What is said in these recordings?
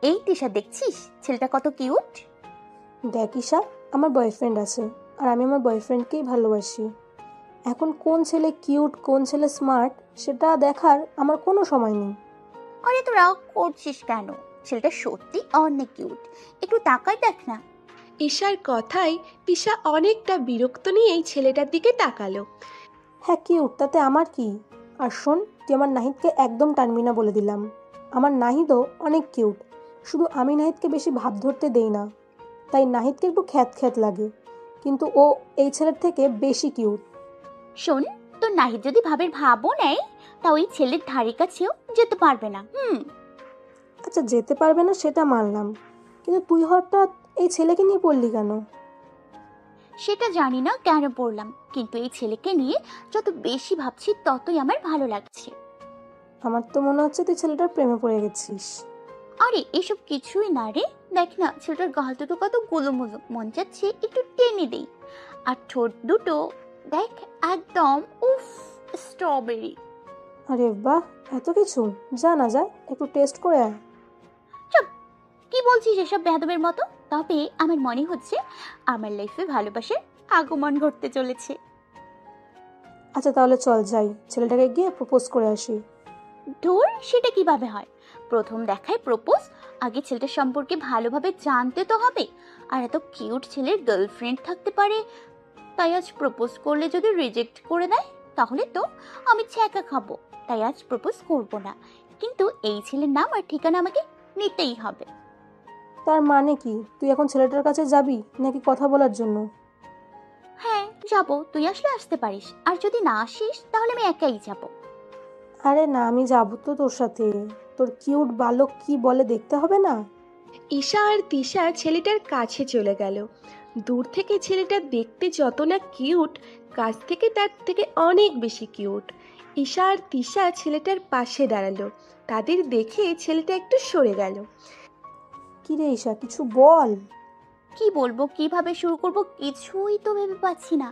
এই তিশা, দেখছিস ছেলেটা কত কিউট? দেখ ঈশা, আমার বয়ফ্রেন্ড আছে আর আমি আমার বয়ফ্রেন্ডকেই ভালোবাসি। এখন কোন ছেলে কিউট, কোন ছেলে স্মার্ট সেটা দেখার আমার কোনো সময় নেই। আরে তো রাগ করছিস কেন? ছেলেটা সত্যি অনেক কিউট, একটু তাকাই দেখ না। ঈশার কথায় তিশা অনেকটা বিরক্ত নিয়েই ছেলেটার দিকে তাকালো। হ্যাঁ কিউট, তাতে আমার কি? আর শোন, তুই আমার নাহিদকে একদম টানবি না বলে দিলাম। আমার নাহিদও অনেক কিউট, শুধু আমি নাহিদকে বেশি ভাব ধরতে দেই না, তাই নাহিদকে একটু খ্যাত খ্যাত লাগে, কিন্তু ও এই ছেলের থেকে বেশি কিউট। শোন, তোর নাহিদ যদি ভাবের ভাবও নেয় তা ওই ছেলের ধারে কাছেও যেতে পারবে না। আচ্ছা, যেতে পারবে না সেটা মানলাম, কিন্তু তুই হঠাৎ এই ছেলেকে নিয়ে পড়লি কেন? সেটা জানি না কেন পড়লাম, কিন্তু এই ছেলেকে নিয়ে যত বেশি ভাবছি ততই আমার ভালো লাগছে। আমার তো মনে হচ্ছে তুই ছেলেটার প্রেমে পড়ে গেছিস। আরে এসব কিছুই না রে, দেখ না ছেলেটার গাল দুটো কত গোলুমোলু, মন চাচ্ছে একটু টেনে দেই। আর ঠোঁট দুটো দেখ, একদম উফ, স্ট্রবেরি। আরে বাহ, এত কিছু! যা না যা, একটু টেস্ট করে আয়। চুপ, কি বলছিস এসব বেয়াদবের মতো? তবে আমার মনে হচ্ছে আমার লাইফে ভালোবাসার আগমন ঘটতে চলেছে। আচ্ছা তাহলে চল যাই, ছেলেটাকে গিয়ে প্রপোজ করে আসি। ধুর, সেটা কিভাবে হয়? প্রথম দেখায় প্রপোজ? আগে ছেলেটার সম্পর্কে ভালোভাবে জানতে তো হবে। আর এত কিউট ছেলের গার্লফ্রেন্ড থাকতে পারে, তাই আজ প্রপোজ করলে যদি রিজেক্ট করে দেয় তাহলে তো আমি ছ্যাঁকা খাবো। তাই আজ প্রপোজ করব না, কিন্তু এই ছেলের নাম আর ঠিকানা আমাকে নিতেই হবে। তার মানে কি, তুই এখন ছেলেটার কাছে যাবি নাকি কথা বলার জন্য? হ্যাঁ যাব, তুই আসলে আসতে পারিস, আর যদি না আসিস তাহলে আমি একাই যাব। আরে না, আমি যাবো তো তোর সাথে। তোর কিউট বালক কি বলে দেখতে হবে না? ঈশা আর তিশা ছেলেটার কাছে চলে গেল। দূর থেকে ছেলেটা দেখতে যত না কিউট, কাছ থেকে তার থেকে অনেক বেশি কিউট। ঈশা আর তিশা ছেলেটার পাশে দাঁড়ালো। তাদের দেখে ছেলেটা একটু সরে গেল। কি রে ঈশা, কিছু বল। কি বলবো, কিভাবে শুরু করব কিছুই তো ভেবে পাচ্ছি না।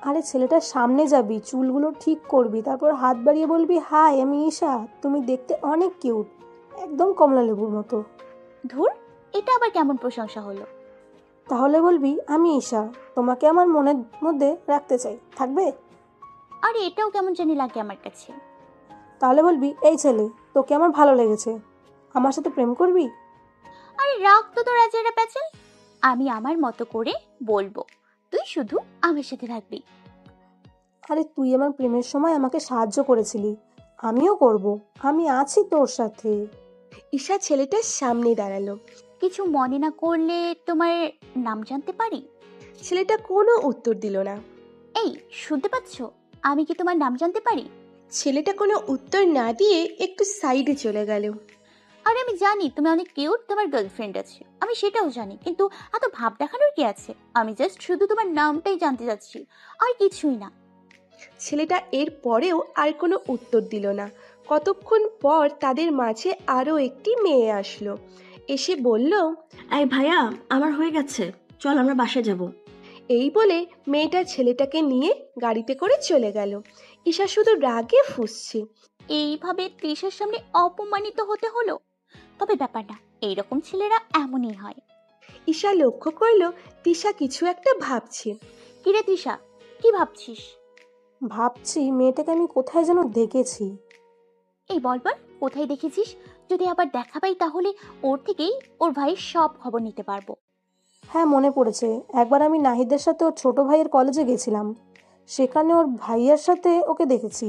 আরে ছেলেটার সামনে যাবি, চুলগুলো ঠিক করবি, তারপর হাত বাড়িয়ে বলবি, হাই আমি ঈশা, তুমি দেখতে অনেক কিউট, একদম কমলা লেবুর মতো। ধুর, এটা আবার কেমন প্রশংসা হলো? তাহলে বলবি, আমি ঈশা, তোমাকে আমার মনের মধ্যে রাখতে চাই, থাকবে? আরে এটাও কেমন জানি লাগে আমার কাছে। তাহলে বলবি, এই ছেলে, তোকে আমার ভালো লেগেছে, আমার সাথে প্রেম করবি? আরে রাখ তো তোর আজেরা প্যাচাল, আমি আমার মতো করে বলবো, তুই শুধু আমার সাথে থাকবি। আরে তুই আমার প্রেমের সময় আমাকে সাহায্য করেছিলি, আমিও করব, আমি আছি তোর সাথে। ঈশা ছেলেটার সামনে দাঁড়ালো। কিছু মনে না করলে তোমার নাম জানতে পারি? ছেলেটা কোনো উত্তর দিল না। এই, শুনতে পাচ্ছ? আমি কি তোমার নাম জানতে পারি? ছেলেটা কোনো উত্তর না দিয়ে একটু সাইডে চলে গেল। আরে আমি জানি তুমি অনেক কিউট, তোমার গার্লফ্রেন্ড আছে, আমি সেটাও জানি, কিন্তু এত ভাব দেখানোর কি আছে? আমি জাস্ট শুধু তোমার নামটাই জানতে চাচ্ছি, আর কিছুই না। ছেলেটা এর পরেও আর কোনো উত্তর দিল না। কতক্ষণ পর তাদের মাঝে আরও একটি মেয়ে আসলো। এসে বলল, এই ভাইয়া, আমার হয়ে গেছে, চল আমরা বাসায় যাব। এই বলে মেয়েটা ছেলেটাকে নিয়ে গাড়িতে করে চলে গেল। ঈশা শুধু রাগে ফুঁসছে। এইভাবে তৃষার সামনে অপমানিত হতে হলো। তবে ব্যাপার না, এইরকম ছেলেরা এমনই হয়। ঈশা লক্ষ্য করলো তিশা কিছু একটা ভাবছে। কিরে তৃষা, কি ভাবছিস? ভাবছি মেয়েটাকে আমি কোথায় যেন দেখেছি। এই বল বল, কোথায় দেখেছিস? যদি আবার দেখা পাই তাহলে ওর থেকেই ওর ভাইয়ের সব খবর নিতে পারবো। হ্যাঁ মনে পড়েছে, একবার আমি নাহিদের সাথে ওর ছোট ভাইয়ের কলেজে গেছিলাম, সেখানে ওর ভাইয়ার সাথে ওকে দেখেছি।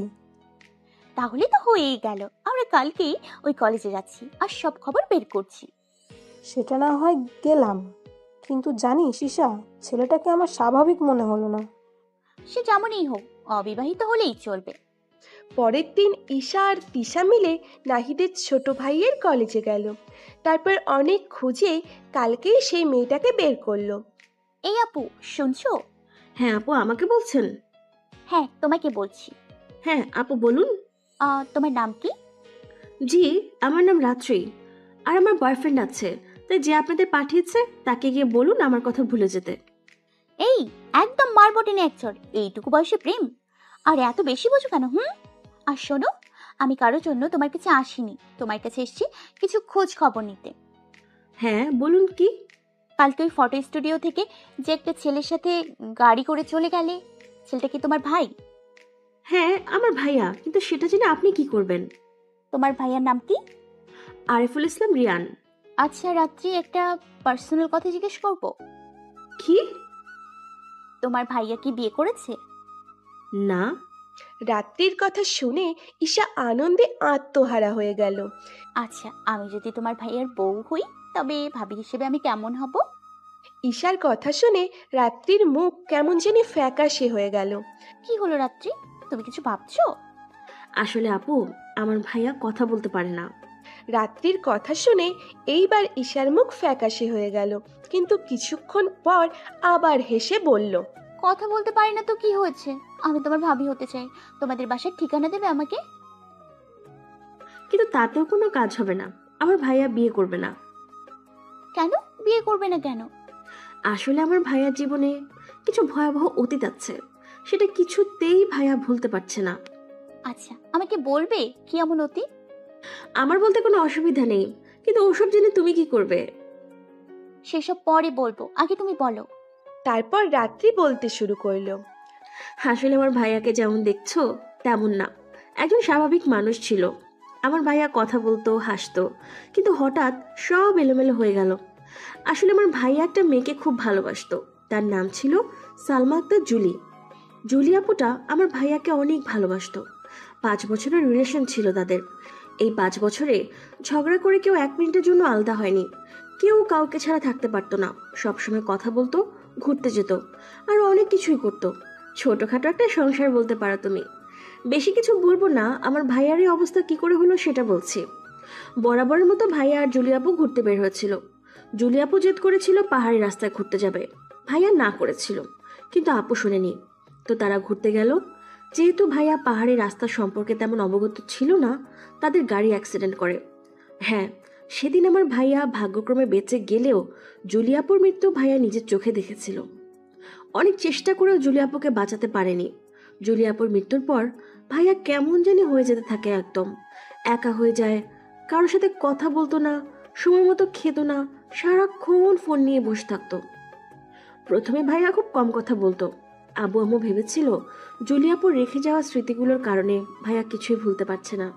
তাহলে তো হয়েই গেল, আমরা কালকেই ওই কলেজে যাচ্ছি আর সব খবর বের করছি। সেটা না হয় গেলাম, কিন্তু জানিস ঈশা, ছেলেটাকে আমার স্বাভাবিক মনে হলো না। সে যেমনই হোক, অবিবাহিত হলেই চলবে। পরের দিন ঈশা আর তিশা মিলে নাহিদের ছোট ভাইয়ের কলেজে গেল। তারপর অনেক খুঁজে কালকেই সেই মেয়েটাকে বের করলো। এই আপু, শুনছো? হ্যাঁ আপু, আমাকে বলছেন? হ্যাঁ তোমাকে বলছি। হ্যাঁ আপু বলুন। তোমার নাম কি? জি, আমার নাম রাত্রি, আর আমার বয়ফ্রেন্ড আছে, তাই যে আপনাদের পাঠিয়েছে তাকে গিয়ে বলুন আমার কথা ভুলে যেতে। এই, একদম মারবো টেনে এক চড়, এইটুকু বয়সে প্রেম? আর এত বেশি বোঝো কেন? আর শোনো, আমি কারোর জন্য তোমার কাছে আসিনি, তোমার কাছে এসেছি কিছু খোঁজ খবর নিতে। হ্যাঁ বলুন কি? কালকে ওই ফটো স্টুডিও থেকে যে একটা ছেলের সাথে গাড়ি করে চলে গেলে, ছেলেটা কি তোমার ভাই? হ্যাঁ আমার ভাইয়া, কিন্তু সেটা জেনে আপনি কি করবেন? তোমার ভাইয়ার নাম কি? আরিফুল ইসলাম রিয়ান। আচ্ছা রাত্রি একটা পার্সোনাল কথা জিজ্ঞেস করব। কি? তোমার ভাইয়া কি বিয়ে করেছে? না। রাত্রির কথা শুনে ঈশা আনন্দে আত্মহারা হয়ে গেল। আচ্ছা, আমি যদি তোমার ভাইয়ার বউ হই তবে ভাবি হিসেবে আমি কেমন হব? ঈশার কথা শুনে রাত্রির মুখ কেমন জানি ফ্যাকাশে হয়ে গেল। কি হলো রাত্রি, তুমি কিছু ভাবছো? আসলে আপু, আমার ভাইয়া কথা বলতে পারে না। রাত্রির কথা শুনে এইবার ঈশার মুখ ফ্যাকাশে হয়ে গেল, কিন্তু কিছুক্ষণ পর আবার হেসে বলল, কথা বলতে পারি না তো কি হয়েছে, আমি তোমার ভাবি হতে চাই। তোমাদের বাসার ঠিকানা দেবে আমাকে? কিন্তু তাতেও কোনো কাজ হবে না, আমার ভাইয়া বিয়ে করবে না। কেন বিয়ে করবে না কেন? আসলে আমার ভাইয়ার জীবনে কিছু ভয়াবহ অতীত আছে, সেটা কিছুতেই ভাইয়া ভুলতে পারছে না। আচ্ছা আমাকে বলবে কি এমন অতীত? আমার বলতে কোনো অসুবিধা নেই, কিন্তু ওসব জেনে তুমি কি করবে? সেসব পরে বলবো, আগে তুমি বলো। তারপর রাত্রি বলতে শুরু করলো। আসলে আমার ভাইয়াকে যেমন দেখছো তেমন না, একজন স্বাভাবিক মানুষ ছিল। আমার ভাইয়া কথা বলতো, হাসতো, কিন্তু হঠাৎ সব এলোমেলো হয়ে গেল। আসলে আমার ভাইয়া একটা মেয়েকে খুব ভালোবাসতো, তার নাম ছিল সালমা আক্তার জুলি। জুলি আপুটা আমার ভাইয়াকে অনেক ভালোবাসতো। 5 বছরের রিলেশন ছিল তাদের। এই 5 বছরে ঝগড়া করে কেউ 1 মিনিটের জন্য আলাদা হয়নি। কেউ কাউকে ছাড়া থাকতে পারতো না, সবসময় কথা বলতো, ঘুরতে যেত, আর অনেক কিছুই করতো। ছোটখাটো একটা সংসার বলতে পারো তুমি। বেশি কিছু বলবো না, আমার ভাইয়ার এই অবস্থা কি করে হলো সেটা বলছি। বরাবরের মতো ভাইয়া আর জুলি আপু ঘুরতে বের হয়েছিল। জুলি আপু জেদ করেছিল পাহাড়ি রাস্তায় ঘুরতে যাবে, ভাইয়া না করেছিল, কিন্তু আপু শোনেনি। তো তারা ঘুরতে গেল। যেহেতু ভাইয়া পাহাড়ি রাস্তা সম্পর্কে তেমন অবগত ছিল না, তাদের গাড়ি অ্যাক্সিডেন্ট করে। হ্যাঁ, সেদিন আমার ভাইয়া ভাগ্যক্রমে বেঁচে গেলেও জুলি আপুর মৃত্যু ভাইয়া নিজের চোখে দেখেছিল। অনেক চেষ্টা করেও জুলি আপুকে বাঁচাতে পারেনি। জুলি আপুর মৃত্যুর পর ভাইয়া কেমন জানি হয়ে যেতে থাকে, একদম একা হয়ে যায়। কারোর সাথে কথা বলতো না, সময় মতো খেত না, সারাক্ষণ ফোন নিয়ে বসে থাকতো। প্রথমে ভাইয়া খুব কম কথা বলতো। আব্বু আম্মু ভেবেছিল জুলি আপুর রেখে যাওয়া স্মৃতিগুলোর কারণে ভাইয়া কিছুই ভুলতে পারছে না।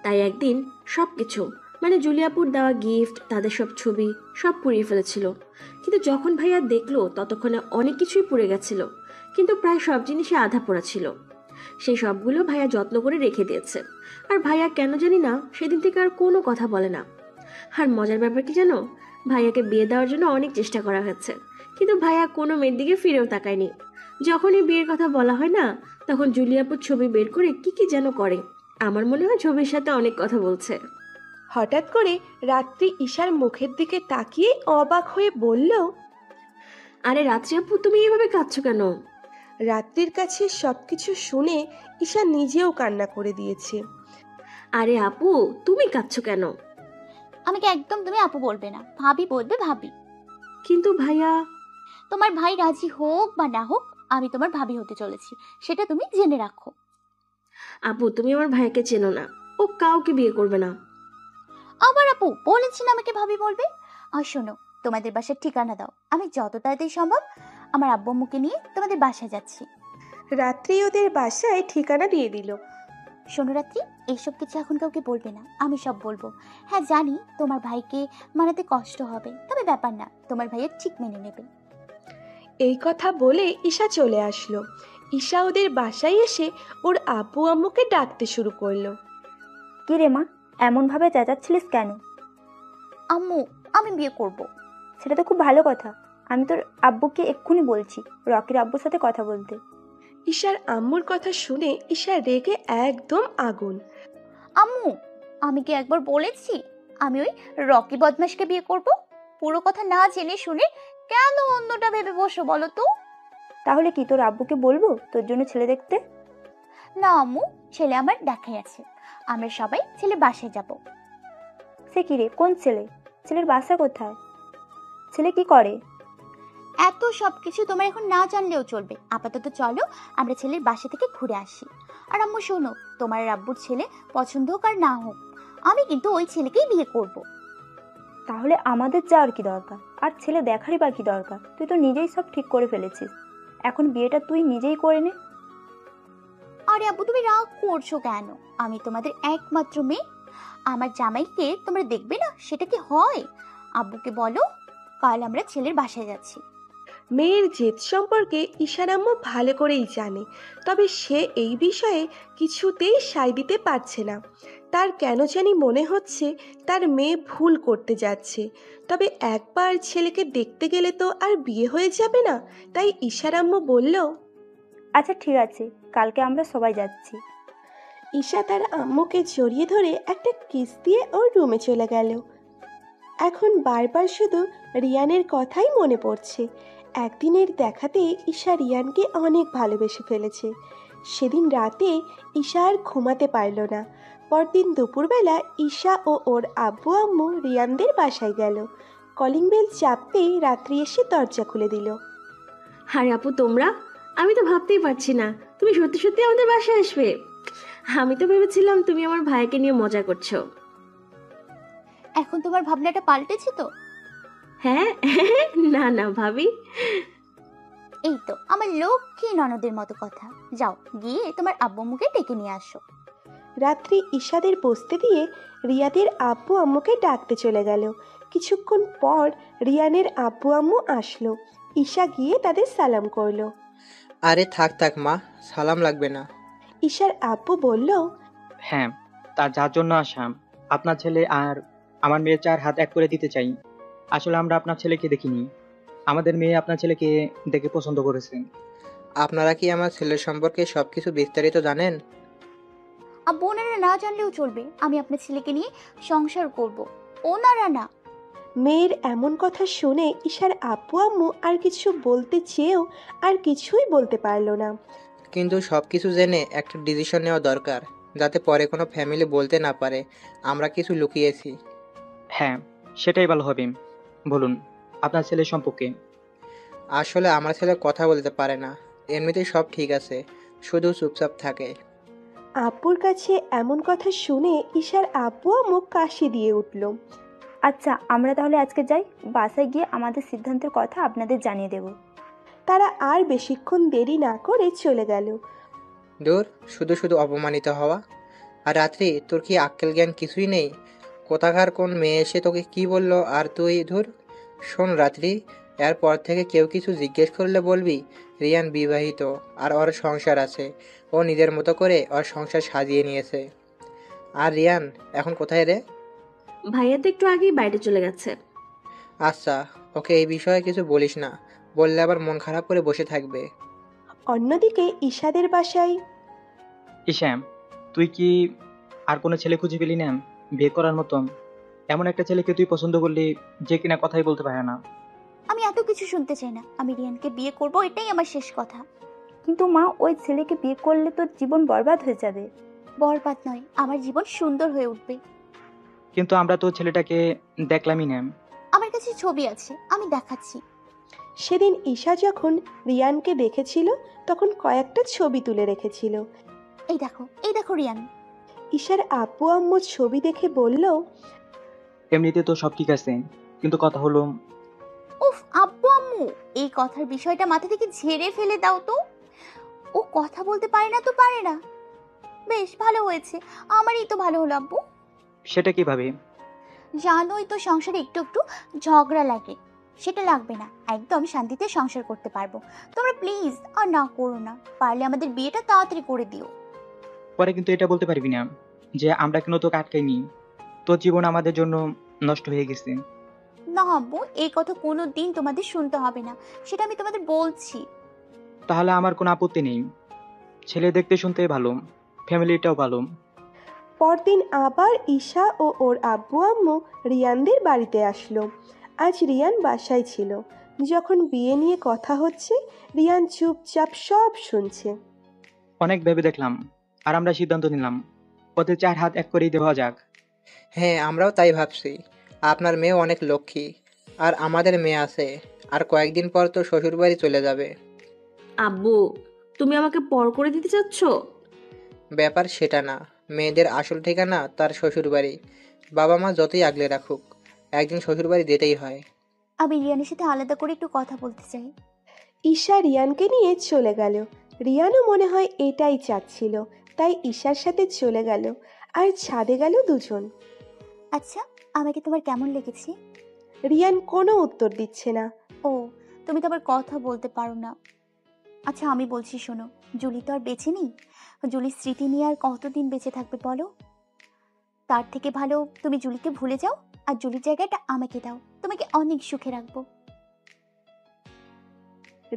তাই একদিন সবকিছু, মানে জুলি আপুর দেওয়া গিফট, তাদের সব ছবি, সব পুড়িয়ে ফেলেছিল। কিন্তু যখন ভাইয়া দেখলো ততক্ষণে অনেক কিছুই পুড়ে গেছিল, কিন্তু প্রায় সব জিনিসই আধা পোড়া ছিল। সেই সবগুলো ভাইয়া যত্ন করে রেখে দিয়েছে। আর ভাইয়া কেন জানি না সেদিন থেকে আর কোনো কথা বলে না। আর মজার ব্যাপার কি জানো, ভাইয়াকে বিয়ে দেওয়ার জন্য অনেক চেষ্টা করা হয়েছে, কিন্তু ভাইয়া কোনো মেয়ের দিকে ফিরেও তাকায়নি। যখনই বিয়ের কথা বলা হয় না, তখন জুলি আপুর ছবি বের করে কি কি যেন করে। আমার মনে হয় ছবির সাথে অনেক কথা বলছে। হঠাৎ করে রাত্রি ঈশার মুখের দিকে তাকিয়ে অবাক হয়ে বলল, আরে রাত্রি আপু, তুমি এইভাবে কাঁদছো কেন? রাত্রির কাছে সবকিছু শুনে ঈশা নিজেও কান্না করে দিয়েছে। আরে আপু, তুমি কাঁদছো কেন? আমাকে একদম তুমি আপু বলবে না, ভাবি বলবে ভাবি। কিন্তু ভাইয়া। তোমার ভাই রাজি হোক বা না হোক, আমি তোমার ভাবি হতে চলেছি, সেটা তুমি জেনে রাখো। আপু, তুমি আমার ভাইয়াকে চেনো না, ও কাউকে বিয়ে করবে না। আবার আপু বলেছি না আমাকে ভাবি বলবে। আর শোনো, তোমাদের বাসার ঠিকানা দাও, আমি যত তাড়াতাড়ি সম্ভব আমার আব্বু আম্মুকে নিয়ে তোমাদের বাসায় যাচ্ছি। রাত্রি ওদের বাসায় ঠিকানা দিয়ে দিল। শোনো রাত্রি, এইসব কিছু এখন কাউকে বলবে না, আমি সব বলবো। হ্যাঁ জানি তোমার ভাইকে মানাতে কষ্ট হবে, তবে ব্যাপার না, তোমার ভাইয়া ঠিক মেনে নেবে। এই কথা বলে ঈশা চলে আসলো। ঈশা ওদের বাসায় এসে ওর আব্বু আম্মুকে ডাকতে শুরু করলো। কি রে মা, এমনভাবে চেঁচাচ্ছিলিস কেন? আম্মু, আমি বিয়ে করব। সেটা তো খুব ভালো কথা। আমি তোর আব্বুকে এক্ষুনি বলছি রকির আব্বুর সাথে কথা বলতে। ঈশার আম্মুর কথা শুনে ঈশা রেগে একদম আগুন। আম্মু, আমি কি একবার বলেছি আমি ওই রকি বদমাশকে বিয়ে করব? পুরো কথা না জেনে শুনে কেন অন্যটা ভেবে বসো বলো তো? তাহলে কি তোর আব্বুকে বলবো তোর জন্য ছেলে দেখতে? না আম্মু, ছেলে আমার দেখাই আছে, আমরা সবাই ছেলে বাসায় যাব। সে কি রে, কোন ছেলে? ছেলের বাসা কোথায়? ছেলে কি করে? এত সবকিছু তোমার এখন না জানলেও চলবে, আপাতত চলো আমরা ছেলের বাসা থেকে ঘুরে আসি। আর আম্মু শোনো, তোমার আর আব্বুর ছেলে পছন্দ হোক আর না হোক, আমি কিন্তু ওই ছেলেকেই বিয়ে করব। তাহলে আমাদের যাওয়ার কি দরকার? আর ছেলে দেখারই বা কি দরকার? তুই তো নিজেই সব ঠিক করে ফেলেছিস, এখন বিয়েটা তুই নিজেই করে নে। আরে আব্বু, তুমি রাগ করছো কেন? আমি তোমাদের একমাত্র মেয়ে, আমার জামাইকে তোমরা দেখবে না, সেটা কি হয়? আব্বুকে বলো কাল আমরা ছেলের বাসায় যাচ্ছি। মেয়ের জেদ সম্পর্কে ঈশার আম্মু ভালো করেই জানে, তবে সে এই বিষয়ে কিছুতেই সায় দিতে পারছে না। তার কেন জানি মনে হচ্ছে তার মেয়ে ভুল করতে যাচ্ছে, তবে একবার ছেলেকে দেখতে গেলে তো আর বিয়ে হয়ে যাবে না। তাই ঈশার আম্মু বলল, আচ্ছা ঠিক আছে, কালকে আমরা সবাই যাচ্ছি। ঈশা তার আম্মুকে জড়িয়ে ধরে একটা কিস দিয়ে ওর রুমে চলে গেল। এখন বারবার শুধু রিয়ানের কথাই মনে পড়ছে। একদিনের দেখাতে ঈশা রিয়ানকে অনেক ভালোবেসে ফেলেছে। সেদিন রাতে ঈশা আর ঘুমাতে পারল না। পরদিন দুপুরবেলা ঈশা ও ওর আব্বু আম্মু রিয়ানদের বাসায় গেল। কলিং বেল চাপতেই রাত্রি এসে দরজা খুলে দিল। আরে আপু তোমরা, আমি তো ভাবতেই পারছি না তুমি সত্যি সত্যি আমাদের বাসায় আসবে। আমি তো ভেবেছিলাম তুমি আমার ভাইকে নিয়ে মজা করছো। এখন তোমার ভাবনাটা পাল্টেছে তো? হ্যাঁ না না ভাবি। এই তো আমার লক্ষ্মী ননদের মতো কথা। যাও গিয়ে তোমার আব্বু মুখে ডেকে নিয়ে আসো। রাত্রি ঈশাদের বসতে দিয়ে রিয়াদের আব্বু আম্মুকে ডাকতে চলে গেল। কিছুক্ষণ পর রিয়ানের আব্বু আম্মু আসলো। ঈশা গিয়ে তাদের সালাম করলো। আরে থাক থাক মা, সালাম লাগবে না। ঈশার আব্বু বলল, হ্যাঁ, তার যার জন্য আসাম আপনার ছেলে আর আমার মেয়ের 4 হাত এক করে দিতে চাই। আসলে আমরা আপনার ছেলেকে দেখিনি, আমাদের মেয়ে আপনার ছেলেকে দেখে পছন্দ করেছে। আপনারা কি আমার ছেলের সম্পর্কে সবকিছু বিস্তারিত জানেন? আব্বু, ওনারা না জানলেও চলবে, আমি আপনার ছেলেকে নিয়ে সংসার করব, ওনারা না। মেয়ের এমন কথা শুনে ঈশার আব্বু আম্মু আর কিছু বলতে চেয়েও আর কিছুই বলতে পারলো না। কিন্তু সব কিছু জেনে একটা ডিসিশন নেওয়া দরকার, যাতে পরে কোনো ফ্যামিলি বলতে না পারে আমরা কিছু লুকিয়েছি। হ্যাঁ, সেটাই ভালো হবে। বলুন আপনার ছেলের সম্পর্কে। আসলে আমার ছেলে কথা বলতে পারে না, এমনিতেই সব ঠিক আছে, শুধু চুপচাপ থাকে। আব্বুর কাছে এমন কথা শুনে ঈশার আব্বু আম্মু কাশি দিয়ে উঠল। আচ্ছা আমরা তাহলে আজকে যাই, বাসায় গিয়ে আমাদের সিদ্ধান্তের কথা আপনাদের জানিয়ে দেব। তারা আর বেশিক্ষণ দেরি না করে চলে গেল। দূর, শুধু শুধু অপমানিত হওয়া। আর রাত্রি, তোর কি আক্কেল জ্ঞান কিছুই নেই? কোথাকার কোন মেয়ে এসে তোকে কি বললো আর তুই ধুর। শোন রাত্রি, এরপর থেকে কেউ কিছু জিজ্ঞেস করলে বলবি রিয়ান বিবাহিত আর ওর সংসার আছে, ও নিজের মতো করে ওর সংসার সাজিয়ে নিয়েছে। আর রিয়ান এখন কোথায় রে? ভাইয়া তো একটু আগেই বাইরে চলে গেছে। আচ্ছা, ওকে এই বিষয়ে কিছু বলিস না, বললে আবার মন খারাপ করে বসে থাকবে। অন্যদিকে ঈশাদের বাসায় ইশাম, তুই কি আর কোনো ছেলে খুঁজে পেলি না বিয়ে করার মতন? এমন একটা ছেলেকে তুই পছন্দ করলি যে কিনা কথাই বলতে পারে না। আমি এত কিছু শুনতে চাই না, আমি রিয়ানকে বিয়ে করব, এটাই আমার শেষ কথা। কিন্তু মা, ওই ছেলেকে বিয়ে করলে তোর জীবন বরবাদ হয়ে যাবে। বরবাদ নয়, আমার জীবন সুন্দর হয়ে উঠবে। কিন্তু আমরা তো ছেলেটাকে দেখলামই না। আমার কাছে ছবি আছে, আমি দেখাচ্ছি। সেদিন ঈশা যখন রিয়ানকে দেখেছিল তখন কয়েকটা ছবি তুলে রেখেছিল। এই দেখো, এই দেখো রিয়ান। ঈশার আব্বু আম্মু ছবি দেখে বলল, এমনিতে তো সব ঠিক আছে, কিন্তু কথা হলো উফ আব্বু আম্মু, এই কথার বিষয়টা মাথা থেকে ঝেড়ে ফেলে দাও তো। ও কথা বলতে পারে না তো পারে না, বেশ ভালো হয়েছে, আমারই তো ভালো হলো আব্বু। সেটা কিভাবে? জানোই তো সংসারে একটু একটু ঝগড়া লাগে, সেটা লাগবে না, একদম শান্তিতে সংসার করতে পারবো। তোমরা প্লিজ আর না করো না, পারলে আমাদের বিয়েটা তাড়াতাড়ি করে দিও। পরে কিন্তু এটা বলতে পারবি না যে আমরা কেন তোকে আটকাইনি, তোর জীবন আমাদের জন্য নষ্ট হয়ে গেছে। না আব্বু, এই কথা কোনো দিন তোমাদের শুনতে হবে না, সেটা আমি তোমাদের বলছি। তাহলে আমার কোনো আপত্তি নেই, ছেলে দেখতে শুনতে ভালো, ফ্যামিলিটাও ভালো। পরদিন আবার ঈশা ও ওর আব্বু আম্মু রিয়ানদের বাড়িতে আসলো। আজ রিয়ান বাসায় ছিল। যখন বিয়ে নিয়ে কথা হচ্ছে রিয়ান চুপচাপ সব শুনছে। অনেক ভেবে দেখলাম আর আমরা সিদ্ধান্ত নিলাম ওদের 4 হাত এক করেই দেওয়া যাক। হ্যাঁ, আমরাও তাই ভাবছি। আপনার মেয়ে অনেক লক্ষ্মী, আর আমাদের মেয়ে আছে, আর কয়েকদিন পর তো শ্বশুরবাড়ি চলে যাবে। আব্বু, তুমি আমাকে পর করে দিতে চাচ্ছ? ব্যাপার সেটা না। মেয়েদের আসল ঠিকানা তার শ্বশুরবাড়ি। বাবা মা যতই আগলে রাখুক, একদিন শ্বশুরবাড়ি যেতেই হয়। আমি রিয়ানের সাথে আলাদা করে একটু কথা বলতে চাই। ঈশা রিয়ানকে নিয়ে চলে গেল। রিয়ানও মনে হয় এটাই চাচ্ছিল, তাই ঈশার সাথে চলে গেল আর ছাদে গেল দুজন। আচ্ছা, আমাকে তোমার কেমন লেগেছে? রিয়ান কোনো উত্তর দিচ্ছে না। ও, তুমি তো আবার কথা বলতে পারো না। আচ্ছা আমি বলছি শোনো, জুলি তো আর বেঁচে নেই। জুলির স্মৃতি নিয়ে আর কতদিন বেঁচে থাকবে বলো? তার থেকে ভালো তুমি জুলিকে ভুলে যাও, আর জুলির জায়গাটা আমাকে দাও, তোমাকে অনেক সুখে রাখবো।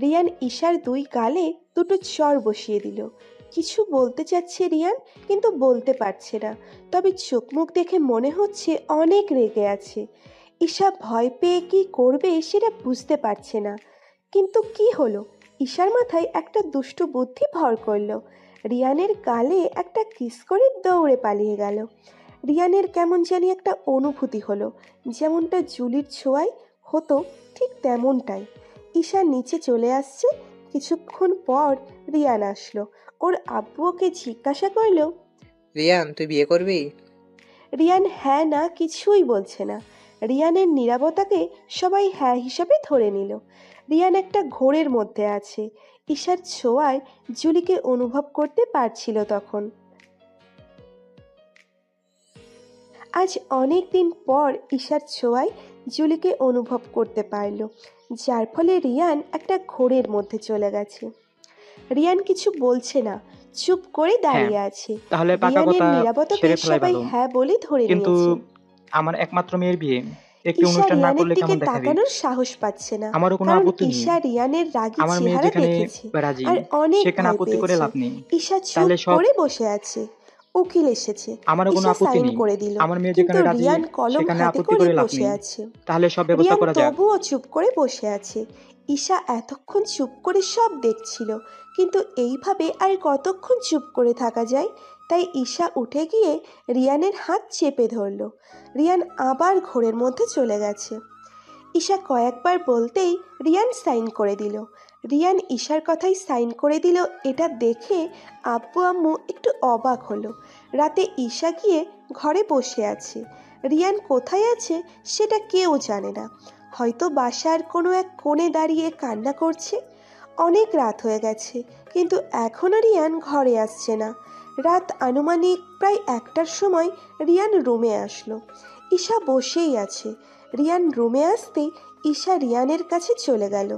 রিয়ান ঈশার দুই গালে দুটো চড় বসিয়ে দিল। কিছু বলতে চাচ্ছে রিয়ান, কিন্তু বলতে পারছে না। তবে চোখ মুখ দেখে মনে হচ্ছে অনেক রেগে আছে। ঈশা ভয় পেয়ে কি করবে সেটা বুঝতে পারছে না। কিন্তু কি হলো, ঈশার মাথায় একটা দুষ্টু বুদ্ধি ভর করলো। রিয়ানের গালে একটা কিস করে দৌড়ে পালিয়ে গেল। রিয়ানের কেমন জানি একটা অনুভূতি হলো, যেমনটা জুলির ছোঁয়ায় হতো ঠিক তেমনটাই। ঈশা নিচে চলে আসছে। কিছুক্ষণ পর রিয়ান আসলো। ওর আব্বু ওকে জিজ্ঞাসা করলো। রিয়ান, তুই বিয়ে করবি? রিয়ান হ্যাঁ না কিছুই বলছে না। রিয়ানের নীরবতাকে সবাই হ্যাঁ হিসাবে ধরে নিল। রিয়ান একটা ঘোরের মধ্যে আছে। ঈশার ছোঁয়ায় জুলিকে অনুভব করতে পারছিল তখন। আজ অনেক দিন পর ঈশার ছোঁয়ায় জুলিকে অনুভব করতে পারল, যার ফলে রিয়ান একটা ঘোরের মধ্যে চলে গেছে। রিয়ান কিছু বলছে না, চুপ করে দাঁড়িয়ে আছে। তাহলে পাকা রিয়ানের কথা নীরবতাকে সেরে ফেলাই সবাই ভালো। হ্যাঁ বলে ধরে কিন্তু নিয়েছে। আমার একমাত্র মেয়ের বিয়ে, একটি ঈশা অনুষ্ঠান না রিয়ানের করলে দিকে কেমন দেখাবে? তাকানোর সাহস পাচ্ছে না, আমারও কোনো কারণ আপত্তি নেই। ঈশা রিয়ানের রাগী আমার মেয়ে চেহারা যেখানে দেখেছে রাজি, আর অনেক সেখানে ভয় আপত্তি করে পেয়েছে। লাভ নেই। ঈশা চুপ তাহলে সব করে বসে আছে। উকিল এসেছে। আমারও কোনো ঈশা আপত্তি সাইন নেই। করে দিল, আমার মেয়ে কিন্তু যেখানে রাজি, রিয়ান কলম সেখানে হাতে আপত্তি করে করে লাভ বসে নেই। আছে। তাহলে সব ব্যবস্থা রিয়ান করা যাক। তবুও চুপ করে বসে আছে। ঈশা এতক্ষণ চুপ করে সব দেখছিল, কিন্তু এইভাবে আর কতক্ষণ চুপ করে থাকা যায়? তাই ঈশা উঠে গিয়ে রিয়ানের হাত চেপে ধরল। রিয়ান আবার ঘোরের মধ্যে চলে গেছে। ঈশা কয়েকবার বলতেই রিয়ান সাইন করে দিল। রিয়ান ঈশার কথাই সাইন করে দিল, এটা দেখে আব্বু আম্মু একটু অবাক হলো। রাতে ঈশা গিয়ে ঘরে বসে আছে। রিয়ান কোথায় আছে সেটা কেউ জানে না। হয়তো বাসার কোনো এক কোণে দাঁড়িয়ে কান্না করছে। অনেক রাত হয়ে গেছে, কিন্তু এখনও রিয়ান ঘরে আসছে না। রাত আনুমানিক প্রায় 1টার সময় রিয়ান রুমে আসলো। ঈশা বসেই আছে। রিয়ান রুমে আসতেই ঈশা রিয়ানের কাছে চলে গেল।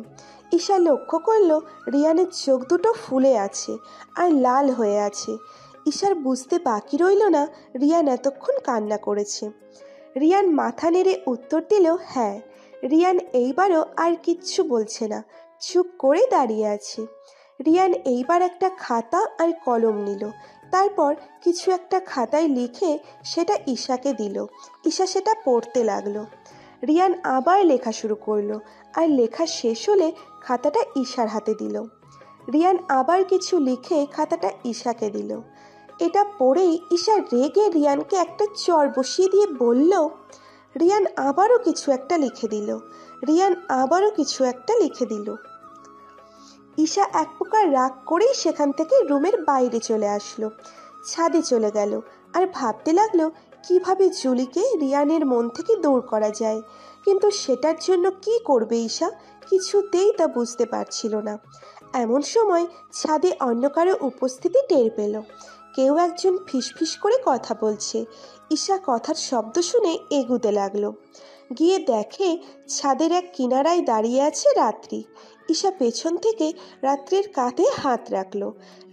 ঈশা লক্ষ্য করল রিয়ানের চোখ দুটো ফুলে আছে আর লাল হয়ে আছে। ঈশার বুঝতে বাকি রইল না রিয়ান এতক্ষণ কান্না করেছে। রিয়ান মাথা নেড়ে উত্তর দিল হ্যাঁ। রিয়ান এইবারও আর কিচ্ছু বলছে না, চুপ করে দাঁড়িয়ে আছে। রিয়ান এইবার একটা খাতা আর কলম নিল। তারপর কিছু একটা খাতায় লিখে সেটা ঈশাকে দিল। ঈশা সেটা পড়তে লাগলো। রিয়ান আবার লেখা শুরু করলো, আর লেখা শেষ হলে খাতাটা ঈশার হাতে দিল। রিয়ান আবার কিছু লিখে খাতাটা ঈশাকে দিল। এটা পড়েই ঈশা রেগে রিয়ানকে একটা চড় বসিয়ে দিয়ে বলল। রিয়ান আবারও কিছু একটা লিখে দিল। রিয়ান আবারও কিছু একটা লিখে দিল। ঈশা এক প্রকার রাগ করেই সেখান থেকে রুমের বাইরে চলে আসলো। ছাদে চলে গেল আর ভাবতে লাগলো কিভাবে জুলিকে রিয়ানের মন থেকে দূর করা যায়। কিন্তু সেটার জন্য কি করবে ঈশা, কিছুতেই তা বুঝতে পারছিল না। এমন সময় ছাদে অন্য কারো উপস্থিতি টের পেল। কেউ একজন ফিসফিস করে কথা বলছে। ঈশা কথার শব্দ শুনে এগুতে লাগলো। গিয়ে দেখে ছাদের এক কিনারায় দাঁড়িয়ে আছে রাত্রি। ঈশা পেছন থেকে রাত্রির কাঁধে হাত রাখলো।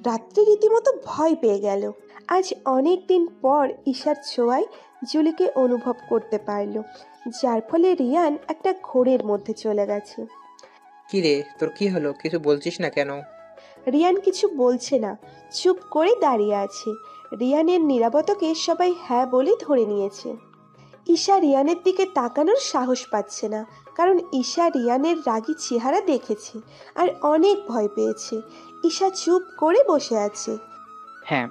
রাত্রি রীতিমতো ভয় পেয়ে গেল। আজ অনেক দিন পর ঈশার ছোঁয়ায় জুলিকে অনুভব করতে পারল, যার ফলে রিয়ান একটা ঘোরের মধ্যে চলে গেছে। কি রে, তোর কি হলো? কিছু বলছিস না কেন? রিয়ান কিছু বলছে না, চুপ করে দাঁড়িয়ে আছে। রিয়ানের নীরবতাকে সবাই হ্যাঁ বলে ধরে নিয়েছে। ঈশা রিয়ানের দিকে তাকানোর সাহস পাচ্ছে না, কারণ ঈশা রিয়ানের রাগী চেহারা দেখেছে আর অনেক ভয় পেয়েছে। ঈশা চুপ করে বসে আছে। হ্যাঁ,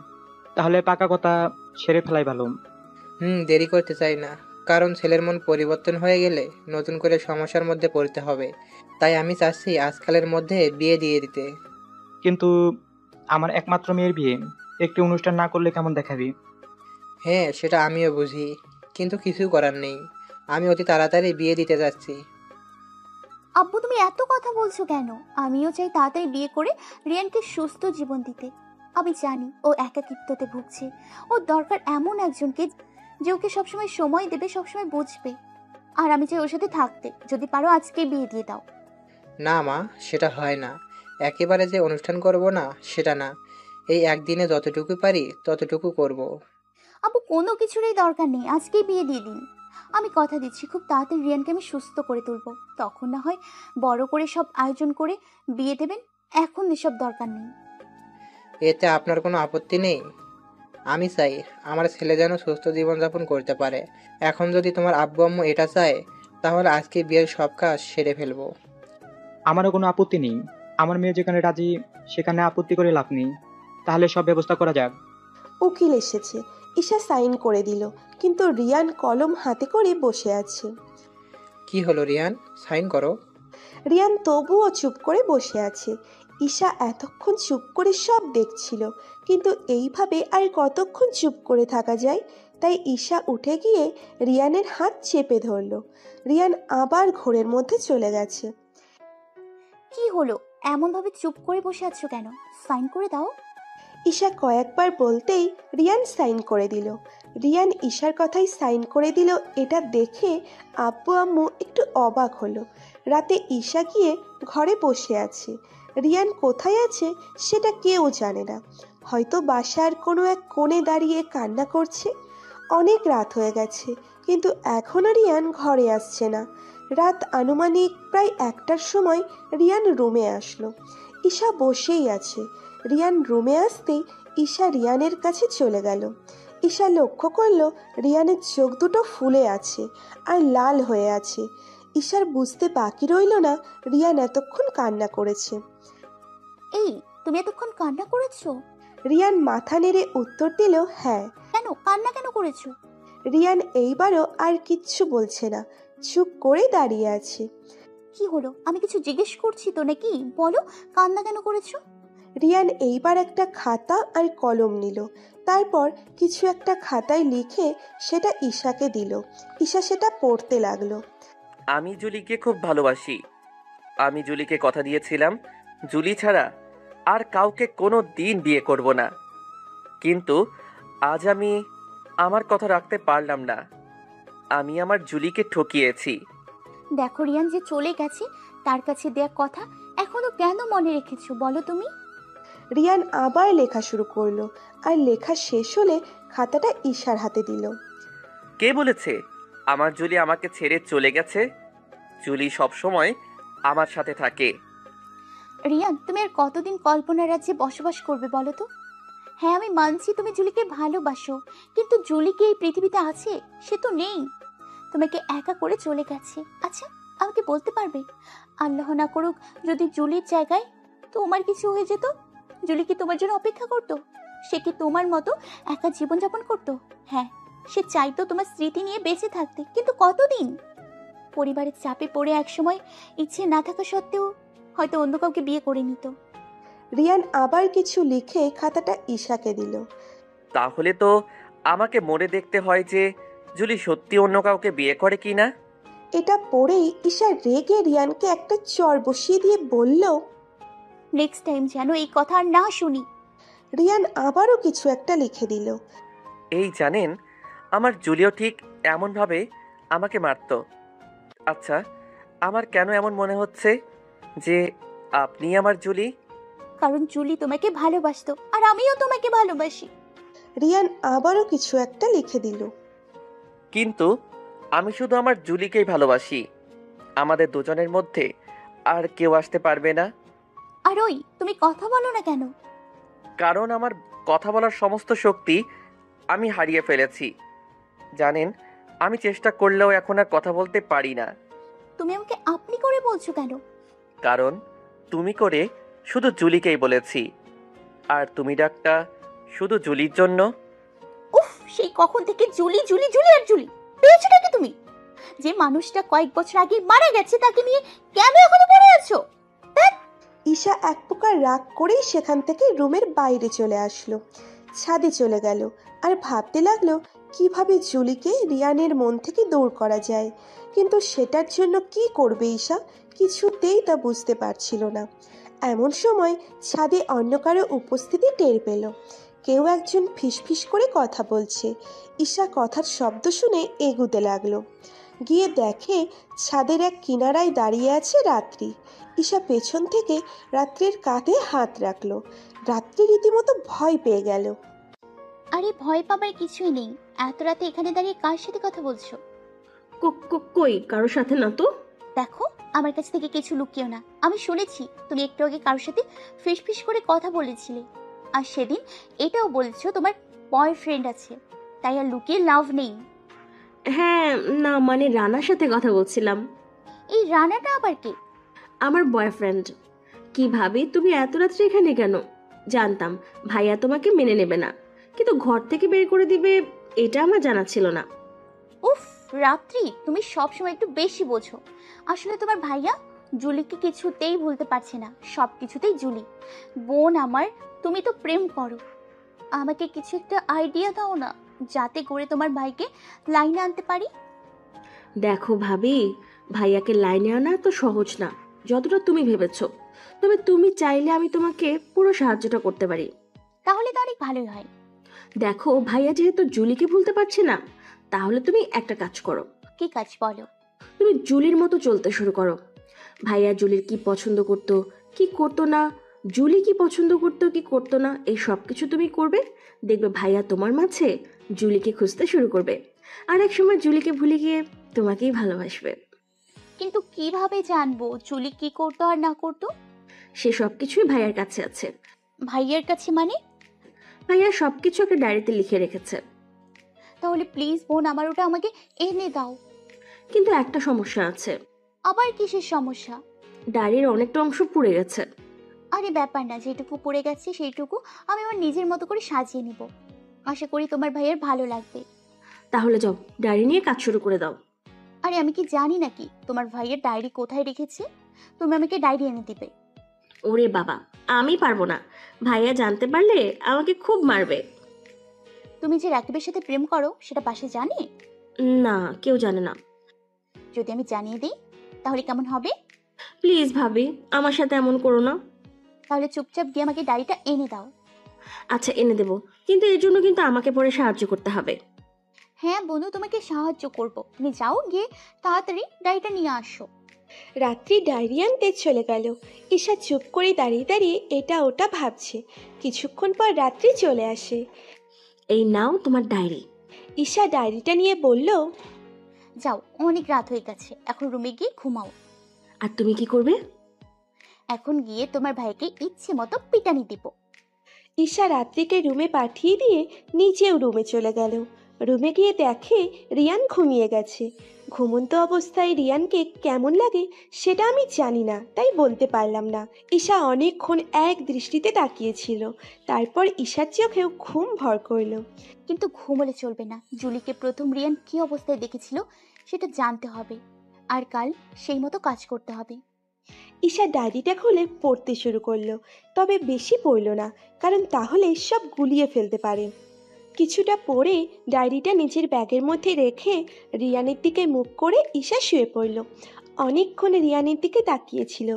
তাহলে পাকা কথা সেরে ফেলাই ভালো। দেরি করতে চাই না, কারণ ছেলের মন পরিবর্তন হয়ে গেলে নতুন করে সমস্যার মধ্যে পড়তে হবে। তাই আমি চাচ্ছি আজকালের মধ্যে বিয়ে দিয়ে দিতে। কিন্তু আমার একমাত্র মেয়ের বিয়ে, একটি অনুষ্ঠান না করলে কেমন দেখাবি? হ্যাঁ, সেটা আমিও বুঝি, কিন্তু কিছু করার নেই। আমি অতি তাড়াতাড়ি বিয়ে দিতে যাচ্ছি। আব্বু তুমি এত কথা বলছো কেন? আমিও চাই তাড়াতাড়ি বিয়ে করে রিয়ানকে সুস্থ জীবন দিতে। আমি জানি ও একাকিত্বতে ভুগছে। ওর দরকার এমন একজনকে যে ওকে সবসময় সময় দেবে, সবসময় বুঝবে। আর আমি চাই ওর সাথে থাকতে। যদি পারো আজকে বিয়ে দিয়ে দাও। না মা, সেটা হয় না। একেবারে যে অনুষ্ঠান করব না সেটা না, এই একদিনে যতটুকু পারি ততটুকু করব। আব্বু কোনো কিছুরই দরকার নেই, আজকেই বিয়ে দিয়ে দিন। আমি কথা দিচ্ছি খুব তাড়াতাড়ি রিয়ানকে আমি সুস্থ করে তুলবো। তখন না হয় বড় করে সব আয়োজন করে বিয়ে দেবেন। এখন এসব দরকার নেই। এতে আপনার কোনো আপত্তি নেই? আমি চাই আমার ছেলে যেন সুস্থ জীবনযাপন করতে পারে। এখন যদি তোমার আব্বু আম্মু এটা চায়, তাহলে আজকে বিয়ের সব কাজ সেরে ফেলবো। আমারও কোনো আপত্তি নেই। আমার মেয়ে যেখানে রাজি, সেখানে আপত্তি করে লাভ নেই। তাহলে সব ব্যবস্থা করা যাক। উকিল এসেছে। ঈশা সাইন করে দিল, কিন্তু রিয়ান কলম হাতে করে বসে আছে। কি হলো রিয়ান, সাইন করো। রিয়ান তবুও চুপ করে বসে আছে। ঈশা এতক্ষণ চুপ করে সব দেখছিল, কিন্তু এইভাবে আর কতক্ষণ চুপ করে থাকা যায়। তাই ঈশা উঠে গিয়ে রিয়ানের হাত চেপে ধরল। রিয়ান আবার ঘোরের মধ্যে চলে গেছে। কি হলো? এমনভাবে চুপ করে বসে আছো কেন? সাইন করে দাও। ঈশা কয়েকবার বলতেই রিয়ান সাইন করে দিল। রিয়ান ঈশার কথাই সাইন করে দিল, এটা দেখে আব্বু আম্মু একটু অবাক হলো। রাতে ঈশা গিয়ে ঘরে বসে আছে। রিয়ান কোথায় আছে সেটা কেউ জানে না। হয়তো বাসার কোনো এক কোণে দাঁড়িয়ে কান্না করছে। অনেক রাত হয়ে গেছে, কিন্তু এখনও রিয়ান ঘরে আসছে না। রাত আনুমানিক প্রায় 1টার সময় রিয়ান রুমে আসলো। ঈশা বসেই আছে। রিয়ান রুমে আসতেই ঈশা রিয়ানের কাছে চলে গেল। ঈশা লক্ষ্য করলো রিয়ানের চোখ দুটো ফুলে আছে আর লাল হয়ে আছে। ঈশার বুঝতে বাকি রইল না রিয়ান এতক্ষণ কান্না করেছে। এই, তুমি এতক্ষণ কান্না করেছো? রিয়ান মাথা নেড়ে উত্তর দিল, হ্যাঁ। কেন কান্না কেন করেছো? রিয়ান এইবারও আর কিচ্ছু বলছে না, চুপ করে দাঁড়িয়ে আছে। কি হলো? আমি কিছু জিজ্ঞেস করছি তো নাকি? বলো, কান্না কেন করেছো? রিয়ান এইবার একটা খাতা আর কলম নিল। তারপর কিছু একটা খাতায় লিখে সেটা ঈশাকে দিল। ঈশা সেটা পড়তে লাগলো। আমি জুলিকে খুব ভালোবাসি। আমি জুলিকে কথা দিয়েছিলাম জুলি ছাড়া আর কাউকে কোনো দিন বিয়ে করব না। কিন্তু আজ আমি আমার কথা রাখতে পারলাম না। আমি আমার জুলিকে ঠকিয়েছি। দেখো রিয়ান যে চলে গেছে, তার কাছে দেয়া কথা এখনো কেন মনে রেখেছো বলো তুমি? রিয়ান আবার লেখা শুরু করলো, আর লেখা শেষ হলে খাতাটা ঈশার হাতে দিল। কে বলেছে আমার জুলি আমাকে ছেড়ে চলে গেছে? জুলি সবসময় আমার সাথে থাকে। রিয়ান, তুমি আর কতদিন কল্পনা রাজ্যে বসবাস করবে বলো তো? হ্যাঁ, আমি মানছি তুমি জুলিকে ভালোবাসো, কিন্তু জুলি কি এই পৃথিবীতে আছে? সে তো নেই, তোমাকে একা করে চলে গেছে। আচ্ছা, আমাকে বলতে পারবে, আল্লাহ না করুক যদি জুলির জায়গায় তোমার কিছু হয়ে যেত, জুলি কি তোমার জন্য অপেক্ষা করতো? সে কি তোমার মতো একা জীবনযাপন করতো? হ্যাঁ, সে চাইতো তোমার স্মৃতি নিয়ে বেঁচে থাকতে, কিন্তু কতদিন? পরিবারের চাপে পড়ে একসময় ইচ্ছে না থাকা সত্ত্বেও হয়তো অন্য কাউকে বিয়ে করে নিত। রিয়ান আবার কিছু লিখে খাতাটা ঈশাকে দিল। তাহলে তো আমাকে মনে দেখতে হয় যে জুলি সত্যি অন্য কাউকে বিয়ে করে কিনা। এটা পড়েই ঈশা রেগে রিয়ানকে একটা চড় বসিয়ে দিয়ে বলল, নেক্সট টাইম যেন এই কথা আর না শুনি। রিয়ান আবারও কিছু একটা লিখে দিল। এই জানেন, আমার জুলিও ঠিক এমনভাবে আমাকে মারতো। আচ্ছা, আমার কেন এমন মনে হচ্ছে যে আপনি আমার জুলি? কারণ জুলি তোমাকে ভালোবাসতো, আর আমিও তোমাকে ভালোবাসি। রিয়ান আবারও কিছু একটা লিখে দিল। কিন্তু আমি শুধু আমার জুলিকেই ভালোবাসি। আমাদের দুজনের মধ্যে আর কেউ আসতে পারবে না। আর ওই, তুমি কথা বলো না কেন? কারণ আমার কথা বলার সমস্ত শক্তি আমি হারিয়ে ফেলেছি। জানেন, আমি চেষ্টা করলেও এখন আর কথা বলতে পারি না। তুমি আমাকে আপনি করে বলছো কেন? কারণ তুমি করে শুধু জুলিকেই বলেছি, আর তুমি ডাকটা শুধু জুলির জন্য। উফ, সেই কখন থেকে জুলি জুলি জুলি আর জুলি। পেয়েছোটা কি তুমি? যে মানুষটা কয়েক বছর আগে মারা গেছে, তাকে নিয়ে কেন এখনো পড়ে আছো? ঈশা এক প্রকার রাগ করেই সেখান থেকে রুমের বাইরে চলে আসলো। ছাদে চলে গেল আর ভাবতে লাগলো কিভাবে জুলিকে রিয়ানের মন থেকে দূর করা যায়। কিন্তু সেটার জন্য কি করবে ঈশা, কিছুতেই তা বুঝতে পারছিল না। এমন সময় ছাদে অন্য কারো উপস্থিতি টের পেল। কেউ একজন ফিসফিস করে কথা বলছে। ঈশা কথার শব্দ শুনে এগুতে লাগলো। গিয়ে দেখে ছাদের এক কিনারায় দাঁড়িয়ে আছে রাত্রি। ঈশা পেছন থেকে রাত্রির কাঁধে হাত রাখলো। রাত্রি রীতিমতো ভয় পেয়ে গেল। আরে ভয় পাবার কিছুই নেই। এত রাতে এখানে দাঁড়িয়ে কার সাথে কথা বলছো? কই কারোর সাথে না তো। দেখো, আমার কাছ থেকে কিছু লুকিও না। আমি শুনেছি তুমি একটু আগে কারোর সাথে ফিসফিস করে কথা বলেছিলে, আর সেদিন এটাও বলেছো তোমার বয়ফ্রেন্ড আছে, তাই আর লুকিয়ে লাভ নেই। হ্যাঁ, না মানে রানার সাথে কথা বলছিলাম। এই রানাটা আবার কে? আমার বয়ফ্রেন্ড। কি ভাবি তুমি এত রাত্রে এখানে কেন? জানতাম ভাইয়া তোমাকে মেনে নেবে না, কিন্তু ঘর থেকে বের করে দিবে এটা আমার জানা ছিল না। উফ রাত্রি, তুমি সবসময় একটু বেশি বোঝো। আসলে তোমার ভাইয়া জুলিকে কিছুতেই ভুলতে পারছে না। সব কিছুতেই জুলি বোন আমার। তুমি তো প্রেম করো, আমাকে কিছু একটা আইডিয়া দাও না, যাতে করে তোমার ভাইকে লাইনে আনতে পারি। দেখো ভাবি, ভাইয়াকে লাইনে আনা তো সহজ না যতটা তুমি ভেবেছো। তবে তুমি চাইলে আমি তোমাকে পুরো সাহায্যটা করতে পারি। তাহলে তো অনেক ভালোই হয়। দেখো ভাইয়া যেহেতু জুলিকে ভুলতে পারছে না, তাহলে তুমি একটা কাজ করো। কি কাজ বলো? তুমি জুলির মতো চলতে শুরু করো। ভাইয়া জুলির কি পছন্দ করতো কি করতো না, জুলি কি পছন্দ করতো কি করতো না, এই সব কিছু তুমি করবে। দেখবে ভাইয়া তোমার মাঝে জুলিকে খুঁজতে শুরু করবে, আর এক সময় জুলিকে ভুলে গিয়ে তোমাকেই ভালোবাসবে। কিন্তু কিভাবে জানবো জুলি কি করতো আর না করতো? সে সব কিছুই ভাইয়ার কাছে আছে। ভাইয়ের কাছে মানে? ভাইয়া সবকিছু একটা ডায়েরিতে লিখে রেখেছে। তাহলে প্লিজ বোন, আমার ওটা আমাকে এনে দাও। কিন্তু একটা সমস্যা আছে। আবার কিসের সমস্যা? ডায়েরির অনেকটা অংশ পুড়ে গেছে। আরে ব্যাপার না, যেটুকু পড়ে গেছে সেইটুকু আমি আমার নিজের মতো করে সাজিয়ে নিব। আশা করি তোমার ভাইয়ের ভালো লাগবে। তাহলে যাও ডায়েরি নিয়ে কাজ শুরু করে দাও। আরে আমি কি জানি নাকি তোমার ভাইয়ের ডায়েরি কোথায় রেখেছে? তুমি আমাকে ডায়েরি এনে দিবে। ওরে বাবা, আমি পারবো না। ভাইয়া জানতে পারলে আমাকে খুব মারবে। তুমি যে রাকিবের সাথে প্রেম করো সেটা পাশে জানে? না, কেউ জানে না। যদি আমি জানিয়ে দিই তাহলে কেমন হবে? প্লিজ ভাবি, আমার সাথে এমন করো না। তাহলে চুপচাপ গিয়ে আমাকে ডায়েরিটা এনে দাও। আচ্ছা এনে দেবো, কিন্তু এর জন্য কিন্তু আমাকে পরে সাহায্য করতে হবে। হ্যাঁ বন্ধু, তোমাকে সাহায্য করব। তুমি যাও গিয়ে তাড়াতাড়ি ডায়েরিটা নিয়ে আসো। রাত্রি ডায়েরি আনতে চলে গেল। ঈশা চুপ করে দাঁড়িয়ে দাঁড়িয়ে এটা ওটা ভাবছে। কিছুক্ষণ পর রাত্রি চলে আসে। এই নাও তোমার ডায়েরি। ঈশা ডায়েরিটা নিয়ে বলল, যাও, অনেক রাত হয়ে গেছে, এখন রুমে গিয়ে ঘুমাও। আর তুমি কি করবে? এখন গিয়ে তোমার ভাইকে ইচ্ছে মতো পিটানি দিব। ঈশা রাত্রিকে রুমে পাঠিয়ে দিয়ে নিজেও রুমে চলে গেল। রুমে গিয়ে দেখে রিয়ান ঘুমিয়ে গেছে। ঘুমন্ত অবস্থায় রিয়ানকে কেমন লাগে সেটা আমি জানি না, তাই বলতে পারলাম না। ঈশা অনেকক্ষণ এক দৃষ্টিতে তাকিয়েছিল। তারপর ঈশার চোখেও ঘুম ভর করলো। কিন্তু ঘুমোলে চলবে না। জুলিকে প্রথম রিয়ান কি অবস্থায় দেখেছিল সেটা জানতে হবে, আর কাল সেই মতো কাজ করতে হবে। ঈশা ডায়েরিটা খুলে পড়তে শুরু করলো। তবে বেশি পড়ল না, কারণ তাহলে সব গুলিয়ে ফেলতে পারে। কিছুটা পড়ে ডায়েরিটা নিজের ব্যাগের মধ্যে রেখে রিয়ানের দিকে মুখ করে ঈশা শুয়ে পড়ল। অনেকক্ষণ রিয়ানের দিকে তাকিয়েছিল।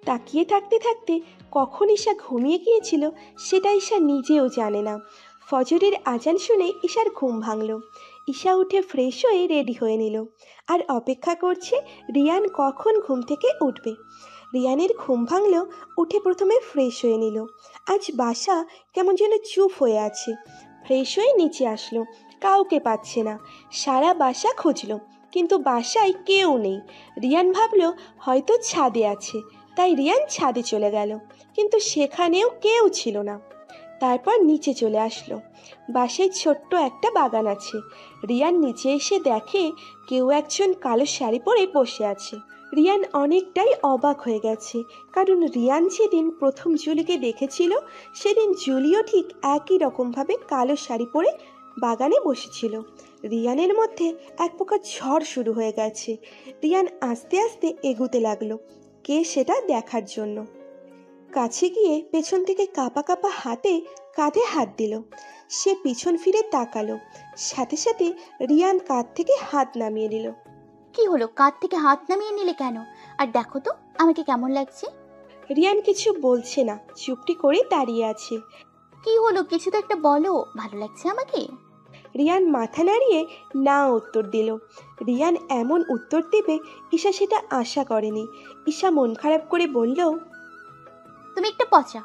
তাকিয়ে থাকতে থাকতে কখন ঈশা ঘুমিয়ে গিয়েছিল সেটা ঈশা নিজেও জানে না। ফজরের আজান শুনে ঈশার ঘুম ভাঙল। ঈশা উঠে ফ্রেশ হয়ে রেডি হয়ে নিল, আর অপেক্ষা করছে রিয়ান কখন ঘুম থেকে উঠবে। রিয়ানের ঘুম ভাঙল, উঠে প্রথমে ফ্রেশ হয়ে নিল। আজ বাসা কেমন যেন চুপ হয়ে আছে। ফ্রেশ হয়ে নিচে আসলো, কাউকে পাচ্ছে না। সারা বাসা খুঁজলো, কিন্তু বাসায় কেউ নেই। রিয়ান ভাবলো হয়তো ছাদে আছে, তাই রিয়ান ছাদে চলে গেল, কিন্তু সেখানেও কেউ ছিল না। তারপর নিচে চলে আসলো। বাসায় ছোট্ট একটা বাগান আছে। রিয়ান নিচে এসে দেখে কেউ একজন কালো শাড়ি পরে বসে আছে। রিয়ান অনেকটাই অবাক হয়ে গেছে, কারণ রিয়ান যেদিন প্রথম জুলিকে দেখেছিল সেদিন জুলিও ঠিক একই রকমভাবে কালো শাড়ি পরে বাগানে বসেছিল। রিয়ানের মধ্যে এক প্রকার ঝড় শুরু হয়ে গেছে। রিয়ান আস্তে আস্তে এগোতে লাগলো কে সেটা দেখার জন্য। কাছে গিয়ে পেছন থেকে কাঁপা কাঁপা হাতে কাঁধে হাত দিল। সে পিছন ফিরে তাকালো, সাথে সাথে রিয়ান কাঁধ থেকে হাত নামিয়ে নিল। কি হলো, কাঁধ থেকে হাত নামিয়ে নিলে কেন? আর দেখো তো আমাকে কেমন লাগছে। রিয়ান কিছু বলছে না, চুপটি করে দাঁড়িয়ে আছে। কি হলো, কিছু তো একটা বলো, ভালো লাগছে আমাকে? রিয়ান মাথা নাড়িয়ে না উত্তর দিল। রিয়ান এমন উত্তর দেবে ঈশা সেটা আশা করেনি। ঈশা মন খারাপ করে বলল, তুমি একটা পচা,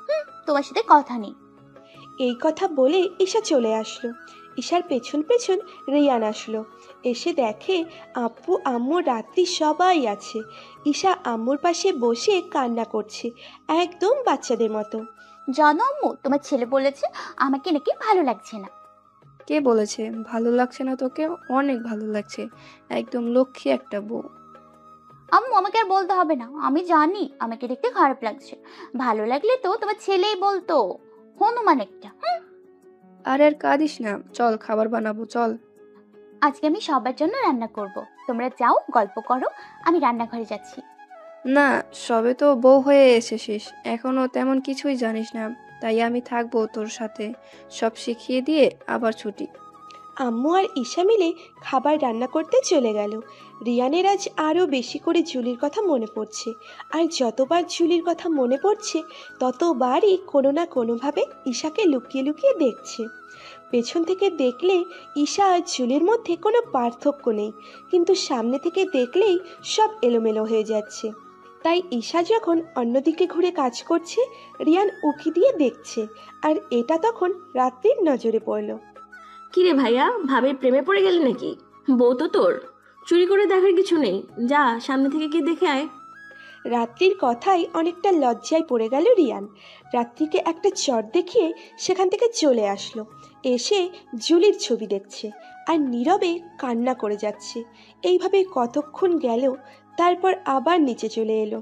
তোমার সাথে কথা নেই। এই কথা বলে ঈশা চলে আসলো। ঈশার পেছন পেছন রিয়ান আসলো। এসে দেখে আব্বু আম্মু রাত্রি সবাই আছে। ঈশা আম্মুর পাশে বসে কান্না করছে, একদম বাচ্চাদের মতো। জানো আম্মু, তোমার ছেলে বলেছে আমাকে নাকি ভালো লাগছে না। কে বলেছে ভালো লাগছে না তোকে? অনেক ভালো লাগছে, একদম লক্ষ্মী একটা বউ। আম্মু আমাকে আর বলতে হবে না, আমি জানি আমাকে দেখতে খারাপ লাগছে। ভালো লাগলে তো তোমার ছেলেই বলতো, হনুমান একটা। আর কাঁদিস না, চল খাবার বানাবো, চল। আজকে আমি সবার জন্য রান্না করব, তোমরা যাও গল্প করো, আমি রান্নাঘরে যাচ্ছি। না, সবে তো বউ হয়ে এসেছিস, এখনো তেমন কিছুই জানিস না, তাই আমি থাকবো তোর সাথে, সব শিখিয়ে দিয়ে আবার ছুটি। আম্মু আর ঈশা মিলে খাবার রান্না করতে চলে গেল। রিয়ানের আজ আরও বেশি করে জুলির কথা মনে পড়ছে, আর যতবার জুলির কথা মনে পড়ছে ততবারই কোনো না কোনোভাবে ঈশাকে লুকিয়ে লুকিয়ে দেখছে। পেছন থেকে দেখলে ঈশা আর জুলির মধ্যে কোনো পার্থক্য নেই, কিন্তু সামনে থেকে দেখলেই সব এলোমেলো হয়ে যাচ্ছে। তাই ঈশা যখন অন্যদিকে ঘুরে কাজ করছে, রিয়ান উকি দিয়ে দেখছে, আর এটা তখন রাত্রির নজরে পড়ল। কিরে ভাইয়া, ভাবির প্রেমে পড়ে গেলি নাকি? বউ তো তোর, চুরি করে দেখার কিছু নেই, যা সামনে থেকে গিয়ে দেখে আয়। রাত্রির কথাই অনেকটা লজ্জায় পড়ে গেল রিয়ান। রাত্রিকে একটা চট দেখিয়ে সেখান থেকে চলে আসলো। এসে জুলির ছবি দেখছে আর নীরবে কান্না করে যাচ্ছে। এইভাবে কতক্ষণ গেল, তারপর আবার নিচে চলে এলো।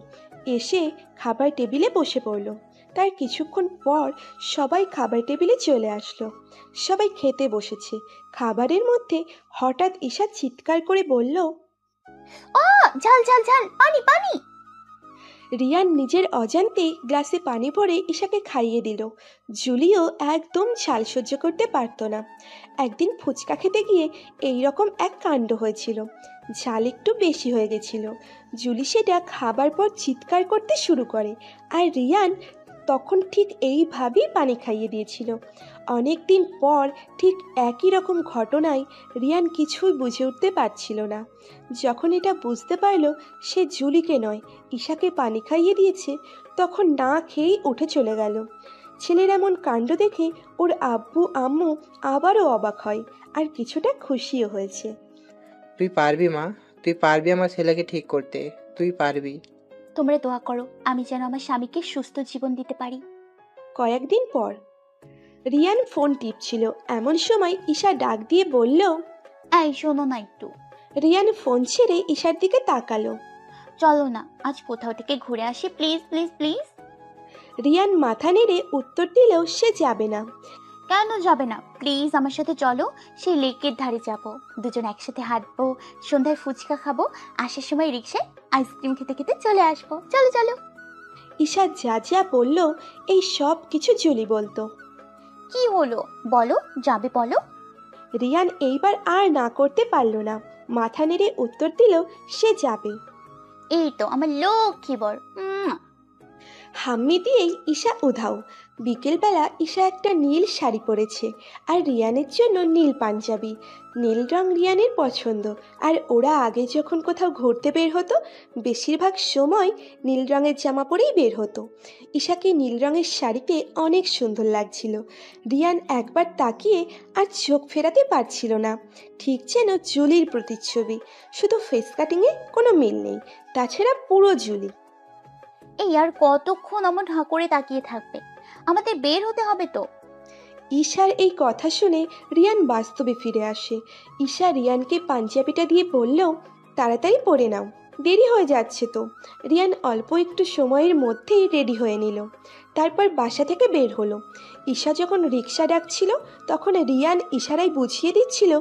এসে খাবার টেবিলে বসে পড়লো। তার কিছুক্ষণ পর সবাই খাবার টেবিলে চলে আসলো। সবাই খেতে বসেছে। খাবারের মধ্যে হঠাৎ ঈশা চিৎকার করে বলল, ঝাল ঝাল ঝাল, পানি পানি। রিয়ান নিজের অজান্তেই গ্লাসে পানি ভরে ঈশাকে খাইয়ে দিল। জুলিও একদম ঝাল সহ্য করতে পারত না। একদিন ফুচকা খেতে গিয়ে এই রকম এক কাণ্ড হয়েছিল। ঝাল একটু বেশি হয়ে গেছিল। জুলি সেটা খাবার পর চিৎকার করতে শুরু করে, আর রিয়ান তখন ঠিক এইভাবেই পানি খাইয়ে দিয়েছিল। অনেক দিন পর ঠিক একই রকম ঘটনায় রিয়ান কিছুই বুঝে উঠতে পারছিল না। যখন এটা বুঝতে পারল সে জুলিকে নয় ঈশাকে পানি খাইয়ে দিয়েছে, তখন না খেয়েই উঠে চলে গেল। ছেলের এমন কাণ্ড দেখে ওর আব্বু আম্মু আবারও অবাক হয়, আর কিছুটা খুশিও হয়েছে। তুই পারবি মা, তুই পারবি আমার ছেলেকে ঠিক করতে, তুই পারবি। তোমরা দোয়া করো আমি যেন আমার স্বামীকে সুস্থ জীবন দিতে পারি। কয়েকদিন পর রিয়ান ফোন টিপছিল, এমন সময় ঈশা ডাক দিয়ে বলল, এই শোনো না একটু। রিয়ান ফোন ছেড়ে ঈশার দিকে তাকালো। চলো না আজ কোথাও থেকে ঘুরে আসি, প্লিজ প্লিজ প্লিজ। রিয়ান মাথা নেড়ে উত্তর দিলেও সে যাবে না। কেন যাবে না? প্লিজ আমার সাথে চলো, সেই লেকের ধারে যাব, দুজন একসাথে হাঁটবো, সন্ধ্যায় ফুচকা খাবো, আসার সময় রিক্সায় আইসক্রিম খেতে খেতে চলে আসবো, চলো চলো। ঈশা যা যা বলল এই সব কিছু জুলি বলতো। কি হলো বলো, যাবে বলো। রিয়ান এইবার আর না করতে পারল না, মাথা নেড়ে উত্তর দিল সে যাবে। এই তো আমার লক্ষ্মী বর। হাম্মি দিয়েই ঈশা উধাও। বিকেলবেলা ঈশা একটা নীল শাড়ি পরেছে আর রিয়ানের জন্য নীল পাঞ্জাবি। নীল রং রিয়ানের পছন্দ, আর ওরা আগে যখন কোথাও ঘুরতে বের হতো বেশিরভাগ সময় নীল রঙের জামা পরেই বের হতো। ঈশাকে নীল রঙের শাড়িতে অনেক সুন্দর লাগছিল। রিয়ান একবার তাকিয়ে আর চোখ ফেরাতে পারছিল না, ঠিক যেন জুলির প্রতিচ্ছবি, শুধু ফেস কাটিংয়ে কোনো মিল নেই, তাছাড়া পুরো জুলি। এই আর কতক্ষণ আমার হাঁ করে তাকিয়ে থাকবে, আমাদের বের হতে হবে তো। ঈশার এই কথা শুনে রিয়ান বাস্তবে ফিরে আসে। ঈশা রিয়ানকে পাঞ্জাবিটা দিয়ে বলল, তাড়াতাড়ি পরে নাও, দেরি হয়ে যাচ্ছে তো। রিয়ান অল্প একটু সময়ের মধ্যেই রেডি হয়ে নিল, তারপর বাসা থেকে বের হলো। ঈশা যখন রিক্সা ডাকছিল তখন রিয়ান ইশারায় বুঝিয়ে দিচ্ছিল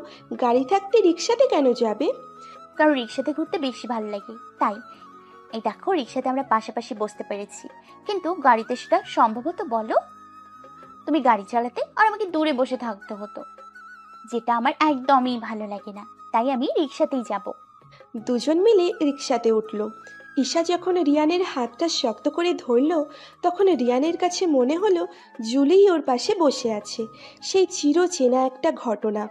গাড়ি থাকতে রিক্সাতে কেন যাবে। কারণ রিক্সাতে ঘুরতে বেশি ভালো লাগে তাই। এই দেখো রিক্সাতে আমরা পাশাপাশি বসতে পেরেছি, কিন্তু গাড়িতে সেটা সম্ভবত বলো। তুমি গাড়ি চালাতে আর আমাকে দূরে বসে থাকতে হতো, যেটা আমার একদমই ভালো লাগে না। তাই আমি রিক্সাতেই যাব। দুজন মিলে রিকশাতে উঠল। ঈশা যখন রিয়ানের হাতটা শক্ত করে ধরল, তখন রিয়ানের কাছে মনে হলো জুলিই ওর পাশে বসে আছে। সেই চিরচেনা একটা ঘটনা।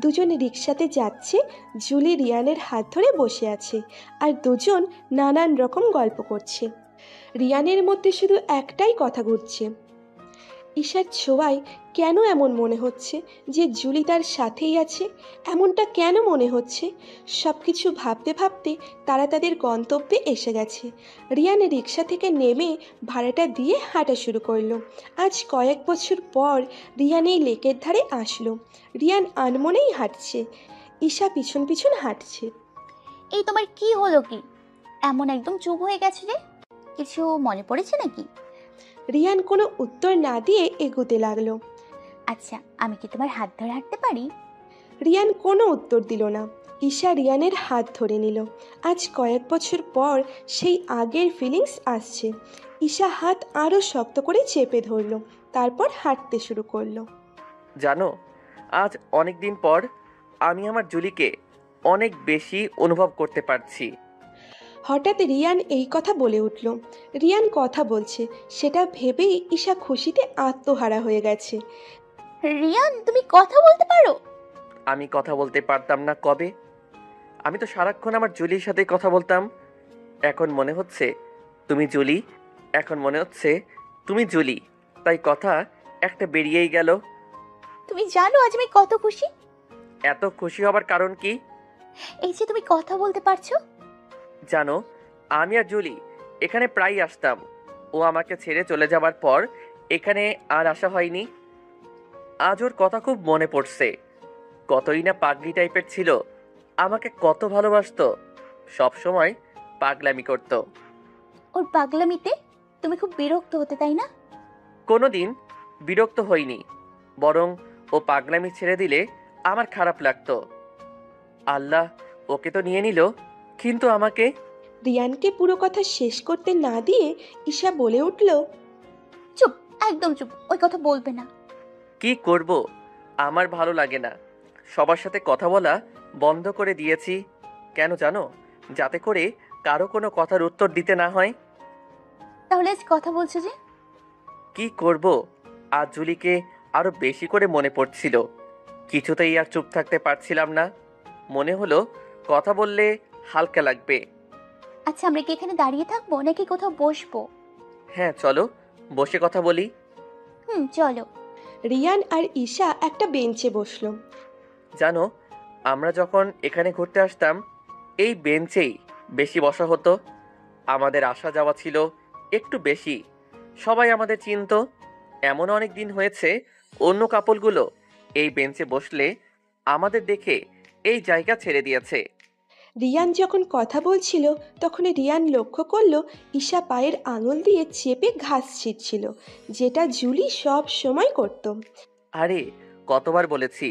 দুজন রিকশাতে যাচ্ছে, জুলি রিয়ানের হাত ধরে বসে আছে, আর দুজন নানান রকম গল্প করছে। রিয়ানের মধ্যে শুধু একটাই কথা ঘুরছে, ঈশার ছোঁয়ায় কেন এমন মনে হচ্ছে যে জুলি তার সাথেই আছে? এমনটা কেন মনে হচ্ছে? সব কিছু ভাবতে ভাবতে তারা তাদের গন্তব্যে এসে গেছে। রিয়ান রিক্সা থেকে নেমে ভাড়াটা দিয়ে হাঁটা শুরু করলো। আজ কয়েক বছর পর রিয়ান এই লেকের ধারে আসলো। রিয়ান আনমনেই হাঁটছে, ঈশা পিছন পিছন হাঁটছে। এই তোমার কি হলো কি? এমন একদম চুপ হয়ে গেছে রে, কিছু মনে পড়েছে নাকি? রিয়ান কোনো উত্তর না দিয়ে এগোতে লাগলো। আচ্ছা, আমি কি তোমার হাত ধরে হাঁটতে পারি? রিয়ান কোনো উত্তর দিল না। ঈশা রিয়ানের হাত ধরে নিল। আজ কয়েক বছর পর সেই আগের ফিলিংস আসছে। ঈশা হাত আরও শক্ত করে চেপে ধরল, তারপর হাঁটতে শুরু করলো। জানো, আজ অনেক দিন পর আমি আমার জুলিকে অনেক বেশি অনুভব করতে পারছি। হঠাৎ রিয়ান এই কথা বলে উঠল। রিয়ান কথা বলছে সেটা ভেবেই ঈশা খুশিতে আত্মহারা হয়ে গেছে। রিয়ান, তুমি কথা বলতে পারো? আমি কথা বলতে পারতাম না কবে? আমি তো সারাক্ষণ আমার জুলির সাথে কথা বলতাম। এখন মনে হচ্ছে তুমি জুলি, এখন মনে হচ্ছে তুমি জুলি, তাই কথা একটা বেরিয়েই গেল। তুমি জানো আজ আমি কত খুশি? এত খুশি হবার কারণ কি? এই যে তুমি কথা বলতে পারছো। জানো, আমি আর জুলি এখানে প্রায়ই আসতাম। ও আমাকে ছেড়ে চলে যাবার পর এখানে আর আসা হয়নি। আজ ওর কথা খুব মনে পড়ছে। কতই না পাগলি টাইপের ছিল, আমাকে কত ভালোবাসতো, সব সময় পাগলামি করত। ওর পাগলামিতে তুমি খুব বিরক্ত হতে, তাই না? কোনোদিন বিরক্ত হইনি, বরং ও পাগলামি ছেড়ে দিলে আমার খারাপ লাগতো। আল্লাহ ওকে তো নিয়ে নিল, কিন্তু আমাকে। রিয়ানকে পুরো কথা শেষ করতে না দিয়ে ঈশা বলে উঠল, চুপ, একদম চুপ, ওই কথা বলবে না। কি করব, আমার ভালো লাগে না। সবার সাথে কথা বলা বন্ধ করে দিয়েছি। কেন জানো? যাতে করে কারো কোনো কথার উত্তর দিতে না হয়। তাহলে আজ কথা বলছো যে? কি করব, আজ জুলিকে আরো বেশি করে মনে পড়ছিল। কিছুতেই আর চুপ থাকতে পারছিলাম না। মনে হলো কথা বললে হালকা লাগবে। আচ্ছা, আমরা কি এখানে দাঁড়িয়ে থাকবো নাকি কোথাও বসবো? হ্যাঁ চলো, বসে কথা বলি। চলো। রিয়ান আর ঈশা একটা বেঞ্চে বসলো। জানো, আমরা যখন এখানে ঘুরতে আসতাম এই বেঞ্চেই বেশি বসা হতো। আমাদের আসা যাওয়া ছিল একটু বেশি, সবাই আমাদের চিনত। এমন অনেক দিন হয়েছে অন্য কাপলগুলো এই বেঞ্চে বসলে আমাদের দেখে এই জায়গা ছেড়ে দিয়েছে। রিয়ান যখন কথা বলছিল তখন রিয়ান লক্ষ্য করলো ঈশা পায়ের আঙুল দিয়ে চেপে ঘাস ছিঁড়ছিল, যেটা জুলি সব সময় করত। আরে কতবার বলেছি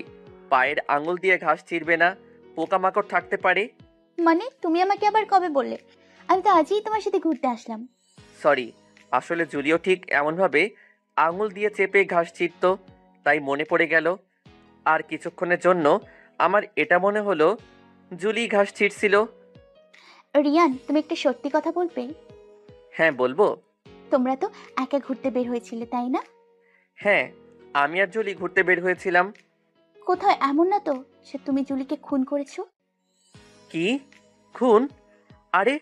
পায়ের আঙুল দিয়ে ঘাস ছিঁড়বে না, পোকামাকড় থাকতে পারে। মানে তুমি আমাকে আবার কবে বললে? আমি তো আজই তোমার সাথে ঘুরতে আসলাম। সরি, আসলে জুলিও ঠিক এমনভাবে আঙুল দিয়ে চেপে ঘাস ছিঁড়ত, তাই মনে পড়ে গেল। আর কিছুক্ষণের জন্য আমার এটা মনে হলো জুলি ঘাস ছিঁড়ছিল। রিয়ান, তুমি একটা সত্যি কথা বলবে? হ্যাঁ বলবো। তোমরা তো একা ঘুরতে বের হয়েছিলে, তাই না? হ্যাঁ, আমি আর জুলি ঘুরতে বের হয়েছিলাম। কোথাও এমন না তো সে তুমি জুলিকে খুন করেছো? কি খুন? আরে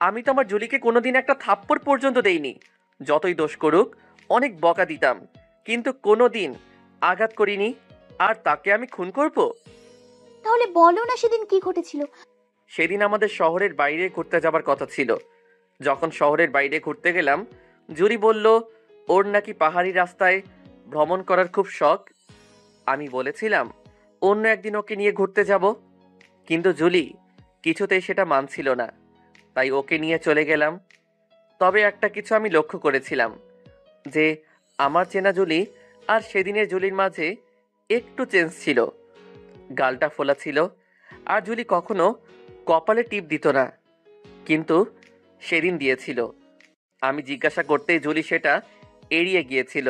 আমি তো আমার জুলিকে কোনোদিন একটা থাপ্পড় পর্যন্ত দেইনি। যতই দোষ করুক অনেক বকা দিতাম, কিন্তু কোনোদিন আঘাত করিনি। আর তাকে আমি খুন করব? তাহলে বলো না সেদিন কি ঘটেছিল? সেদিন আমাদের শহরের বাইরে ঘুরতে যাবার কথা ছিল। যখন শহরের বাইরে ঘুরতে গেলাম, জুলি বলল ওর নাকি পাহাড়ি রাস্তায় ভ্রমণ করার খুব শখ। আমি বলেছিলাম অন্য একদিন ওকে নিয়ে ঘুরতে যাব, কিন্তু জুলি কিছুতেই সেটা মানছিল না, তাই ওকে নিয়ে চলে গেলাম। তবে একটা কিছু আমি লক্ষ্য করেছিলাম যে আমার চেনা জুলি আর সেদিনের জুলির মাঝে একটু চেঞ্জ ছিল। গালটা ফোলা ছিল, আর জুলি কখনো কপালে টিপ দিত না, কিন্তু সেদিন দিয়েছিল। আমি জিজ্ঞাসা করতেই জুলি সেটা এড়িয়ে গিয়েছিল।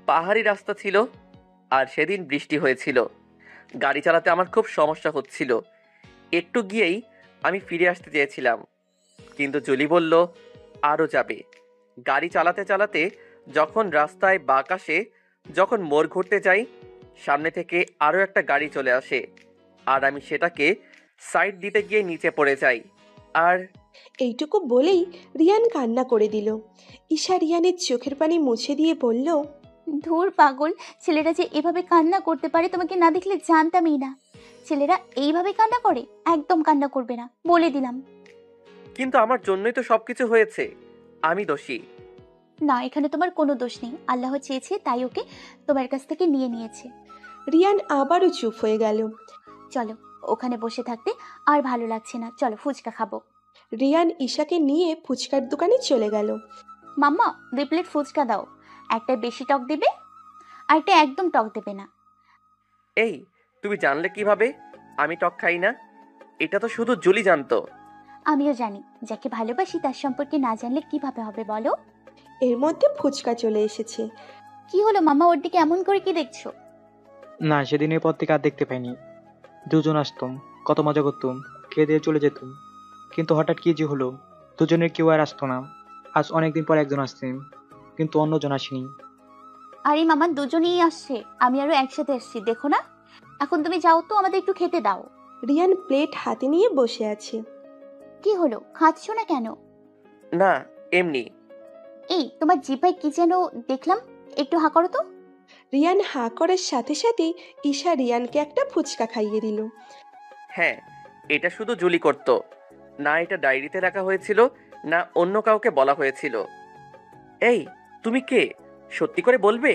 পাহাড়ি রাস্তা ছিল আর সেদিন বৃষ্টি হয়েছিল। গাড়ি চালাতে আমার খুব সমস্যা হচ্ছিল। একটু গিয়েই আমি ফিরে আসতে চেয়েছিলাম, কিন্তু জুলি বলল আরও যাবে। গাড়ি চালাতে চালাতে যখন রাস্তায় বাঁক আসে, যখন মোড় ঘুরতে যাই, সামনে থেকে আরও একটা গাড়ি চলে আসে আর আমি সেটাকে সাইড দিতে গিয়ে নিচে পড়ে যাই। আর এইটুকু বলেই রিয়ান কান্না করে দিল। ঈশা রিয়ানের চোখের পানি মুছে দিয়ে বলল, ধুর পাগল, ছেলেরা যে এভাবে কান্না করতে পারে তোমাকে না দেখলে জানতামই না। ছেলেরা এইভাবে কান্না করে? একদম কান্না করবে না, বলে দিলাম। কিন্তু আমার জন্যই তো সবকিছু হয়েছে, আমি দোষী। না, এখানে তোমার কোনো দোষ নেই। আল্লাহ চেয়েছে তাই ওকে তোমার কাছ থেকে নিয়ে নিয়েছে। রিয়ান আবারও চুপ হয়ে গেল। চলো, ওখানে বসে থাকতে আর ভালো লাগছে না, চলো ফুচকা খাবো। রিয়ান ঈশাকে নিয়ে ফুচকার দোকানে চলে গেল। মাম্মা 2 প্লেট ফুচকা দাও, একটা বেশি টক দেবে আর একটা একদম টক দেবে না। এই, তুমি জানলে কিভাবে আমি টক খাই না? এটা তো শুধু জুলি জানতো। আমিও জানি, যাকে ভালোবাসি তার সম্পর্কে না জানলে কিভাবে হবে বলো। এর মধ্যে ফুচকা চলে এসেছে। কি হলো মামা, ওর দিকে এমন করে কি দেখছো? না, সেদিনের পর থেকে আর দেখতে পাইনি। দুজন আসতাম, কত মজা করতাম, খেয়ে দিয়ে চলে যেতাম। কিন্তু হঠাৎ কি যে হলো, দুজনের কেউ আর আসতো না। আজ অনেকদিন পর একজন আসছে, কিন্তু অন্যজন আসেনি। আরে মামা, দুজনেই আসছে, আমি আরো একসাথে এসছি, দেখো না। এখন তুমি যাও তো, আমাদের একটু খেতে দাও। রিয়ান প্লেট হাতে নিয়ে বসে আছে। কি হলো, খাচ্ছ না কেন? না, এমনি। এই, তোমার জিভায় কি যেন দেখলাম, একটু হা করো তো। রিয়ান হাঁ করার সাথে সাথেই ঈশা রিয়ানকে একটা ফুচকা খাইয়ে দিল। হ্যাঁ, এটা শুধু জুলি করত না, এটা ডায়েরিতে রাখা হয়েছিল, না অন্য কাউকে বলা হয়েছিল। এই, তুমি কে, সত্যি করে বলবে?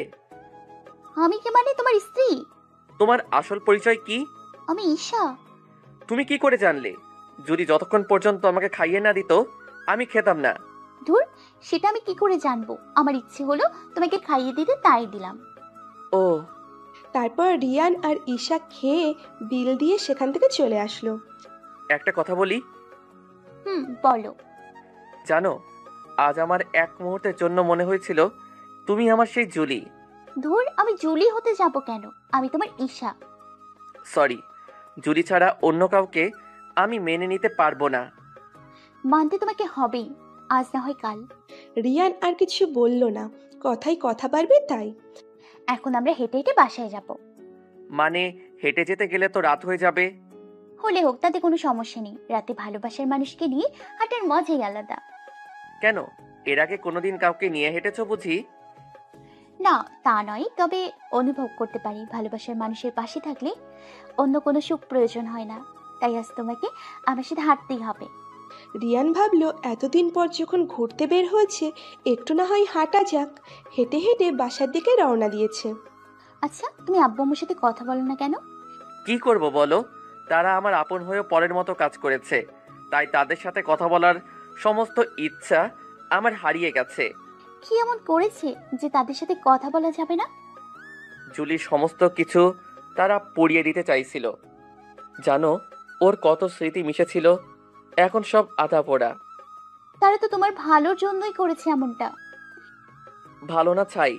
আমি কে মানে? তোমার স্ত্রী। তোমার আসল পরিচয় কি? আমি ঈশা। তুমি কি করে জানলে? জুলি যতক্ষণ পর্যন্ত আমাকে খাইয়ে না দিত আমি খেতাম না। ধুর, সেটা আমি কি করে জানবো? আমার ইচ্ছে হলো তোমাকে খাইয়ে দিতে, তাই দিলাম। ও, তারপর রিয়ান আর ঈশা খেয়ে বিল দিয়ে সেখান থেকে চলে আসলো। একটা কথা বলি? বলো। জানো, আজ আমার এক মুহূর্তের জন্য মনে হয়েছিল তুমি আমার সেই জুলি। ধুর, আমি জুলি হতে যাব কেন? আমি তোমার ঈশা। সরি, জুলি ছাড়া অন্য কাউকে আমি মেনে নিতে পারবো না। মানতে তোমাকে হবেই, আজ না হয় কাল। রিয়ান আর কিছু বলল না, কথাই কথা বাড়বে তাই। এখন আমরা হেঁটে হেঁটে বাসায় যাব। মানে হেঁটে যেতে গেলে তো রাত হয়ে যাবে। হলে হোক, তাতে কোনো সমস্যা নেই। রাতে ভালোবাসার মানুষকে নিয়ে হাঁটার মজাই আলাদা। কেন, এর আগে কোনোদিন কাউকে নিয়ে হেঁটেছো বুঝি? না, তা নয়, তবে অনুভব করতে পারি ভালোবাসার মানুষের পাশে থাকলে অন্য কোনো সুখ প্রয়োজন হয় না। তাই আজ তোমাকে আমার সাথে হাঁটতেই হবে। রিয়ান ভাবলো এতদিন পর যখন ঘুরতে বের হয়েছে, একটু না হয় হাঁটা যাক। হেঁটে হেঁটে বাসার দিকে রওনা দিয়েছে। আচ্ছা, তুমি আব্বু আম্মুর সাথে কথা বলো না কেন? কি করব বলো, তারা আমার আপন হয়েও পরের মতো কাজ করেছে, তাই তাদের সাথে কথা বলার সমস্ত ইচ্ছা আমার হারিয়ে গেছে। কি এমন করেছে যে তাদের সাথে কথা বলা যাবে না? জুলির সমস্ত কিছু তারা পুড়িয়ে দিতে চাইছিল। জানো, ওর কত স্মৃতি মিশেছিল, এখন সব আধা পোড়া। তারা তো তোমার ভালোর জন্যই করেছে এমনটা। ভালো না ছাই,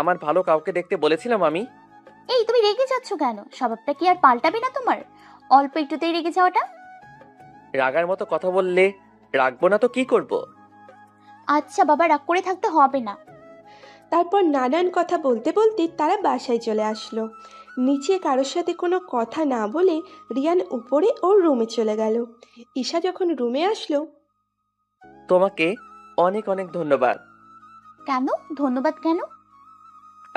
আমার ভালো কাউকে দেখতে বলেছিলাম আমি? এই, তুমি রেগে যাচ্ছ কেন? স্বভাবটা কি আর পাল্টাবে না তোমার? অল্প একটুতেই রেগে যাওয়াটা। রাগার মতো কথা বললে রাখবো না তো কি করব? আচ্ছা বাবা, রাগ করে থাকতে হবে না। তারপর নানান কথা বলতে বলতে তারা বাসায় চলে আসলো। নিচে কারোর সাথে কোনো কথা না বলে রিয়ান উপরে ওর রুমে চলে গেল। ঈশা যখন রুমে আসলো, তোমাকে অনেক অনেক ধন্যবাদ। কেন ধন্যবাদ কেন?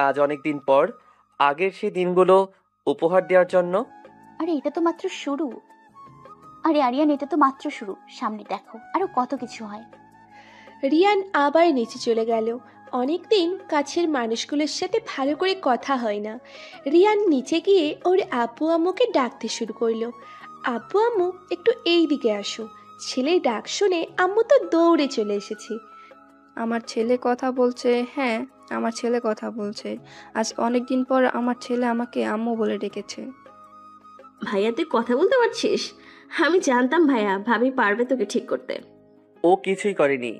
আজ অনেক দিন পর আগের সেই দিনগুলো উপহার দেওয়ার জন্য। আরে এটা তো মাত্র শুরু। আরে আরিয়ান, এটা তো মাত্র শুরু, সামনে দেখো আরো কত কিছু হয়। রিয়ান আবার নিচে চলে গেল। অনেকদিন কাছের মানুষগুলোর সাথে ভালো করে কথা হয় না। রিয়ান নিচে গিয়ে ওর আব্বু আম্মুকে ডাকতে শুরু করলো। আব্বু আম্মু, একটু এই দিকে আসো। ছেলের ডাক শুনে আম্মু তো দৌড়ে চলে এসেছে। আমার ছেলে কথা বলছে। হ্যাঁ, আমার ছেলে কথা বলছে। আজ অনেক দিন পর আমার ছেলে আমাকে আম্মু বলে ডেকেছে। ভাইয়া, তুই কথা বলতে পারছিস? আমি জানতাম ভাইয়া ভাবি পারবে তোকে ঠিক করতে। ও কিছুই করেনি,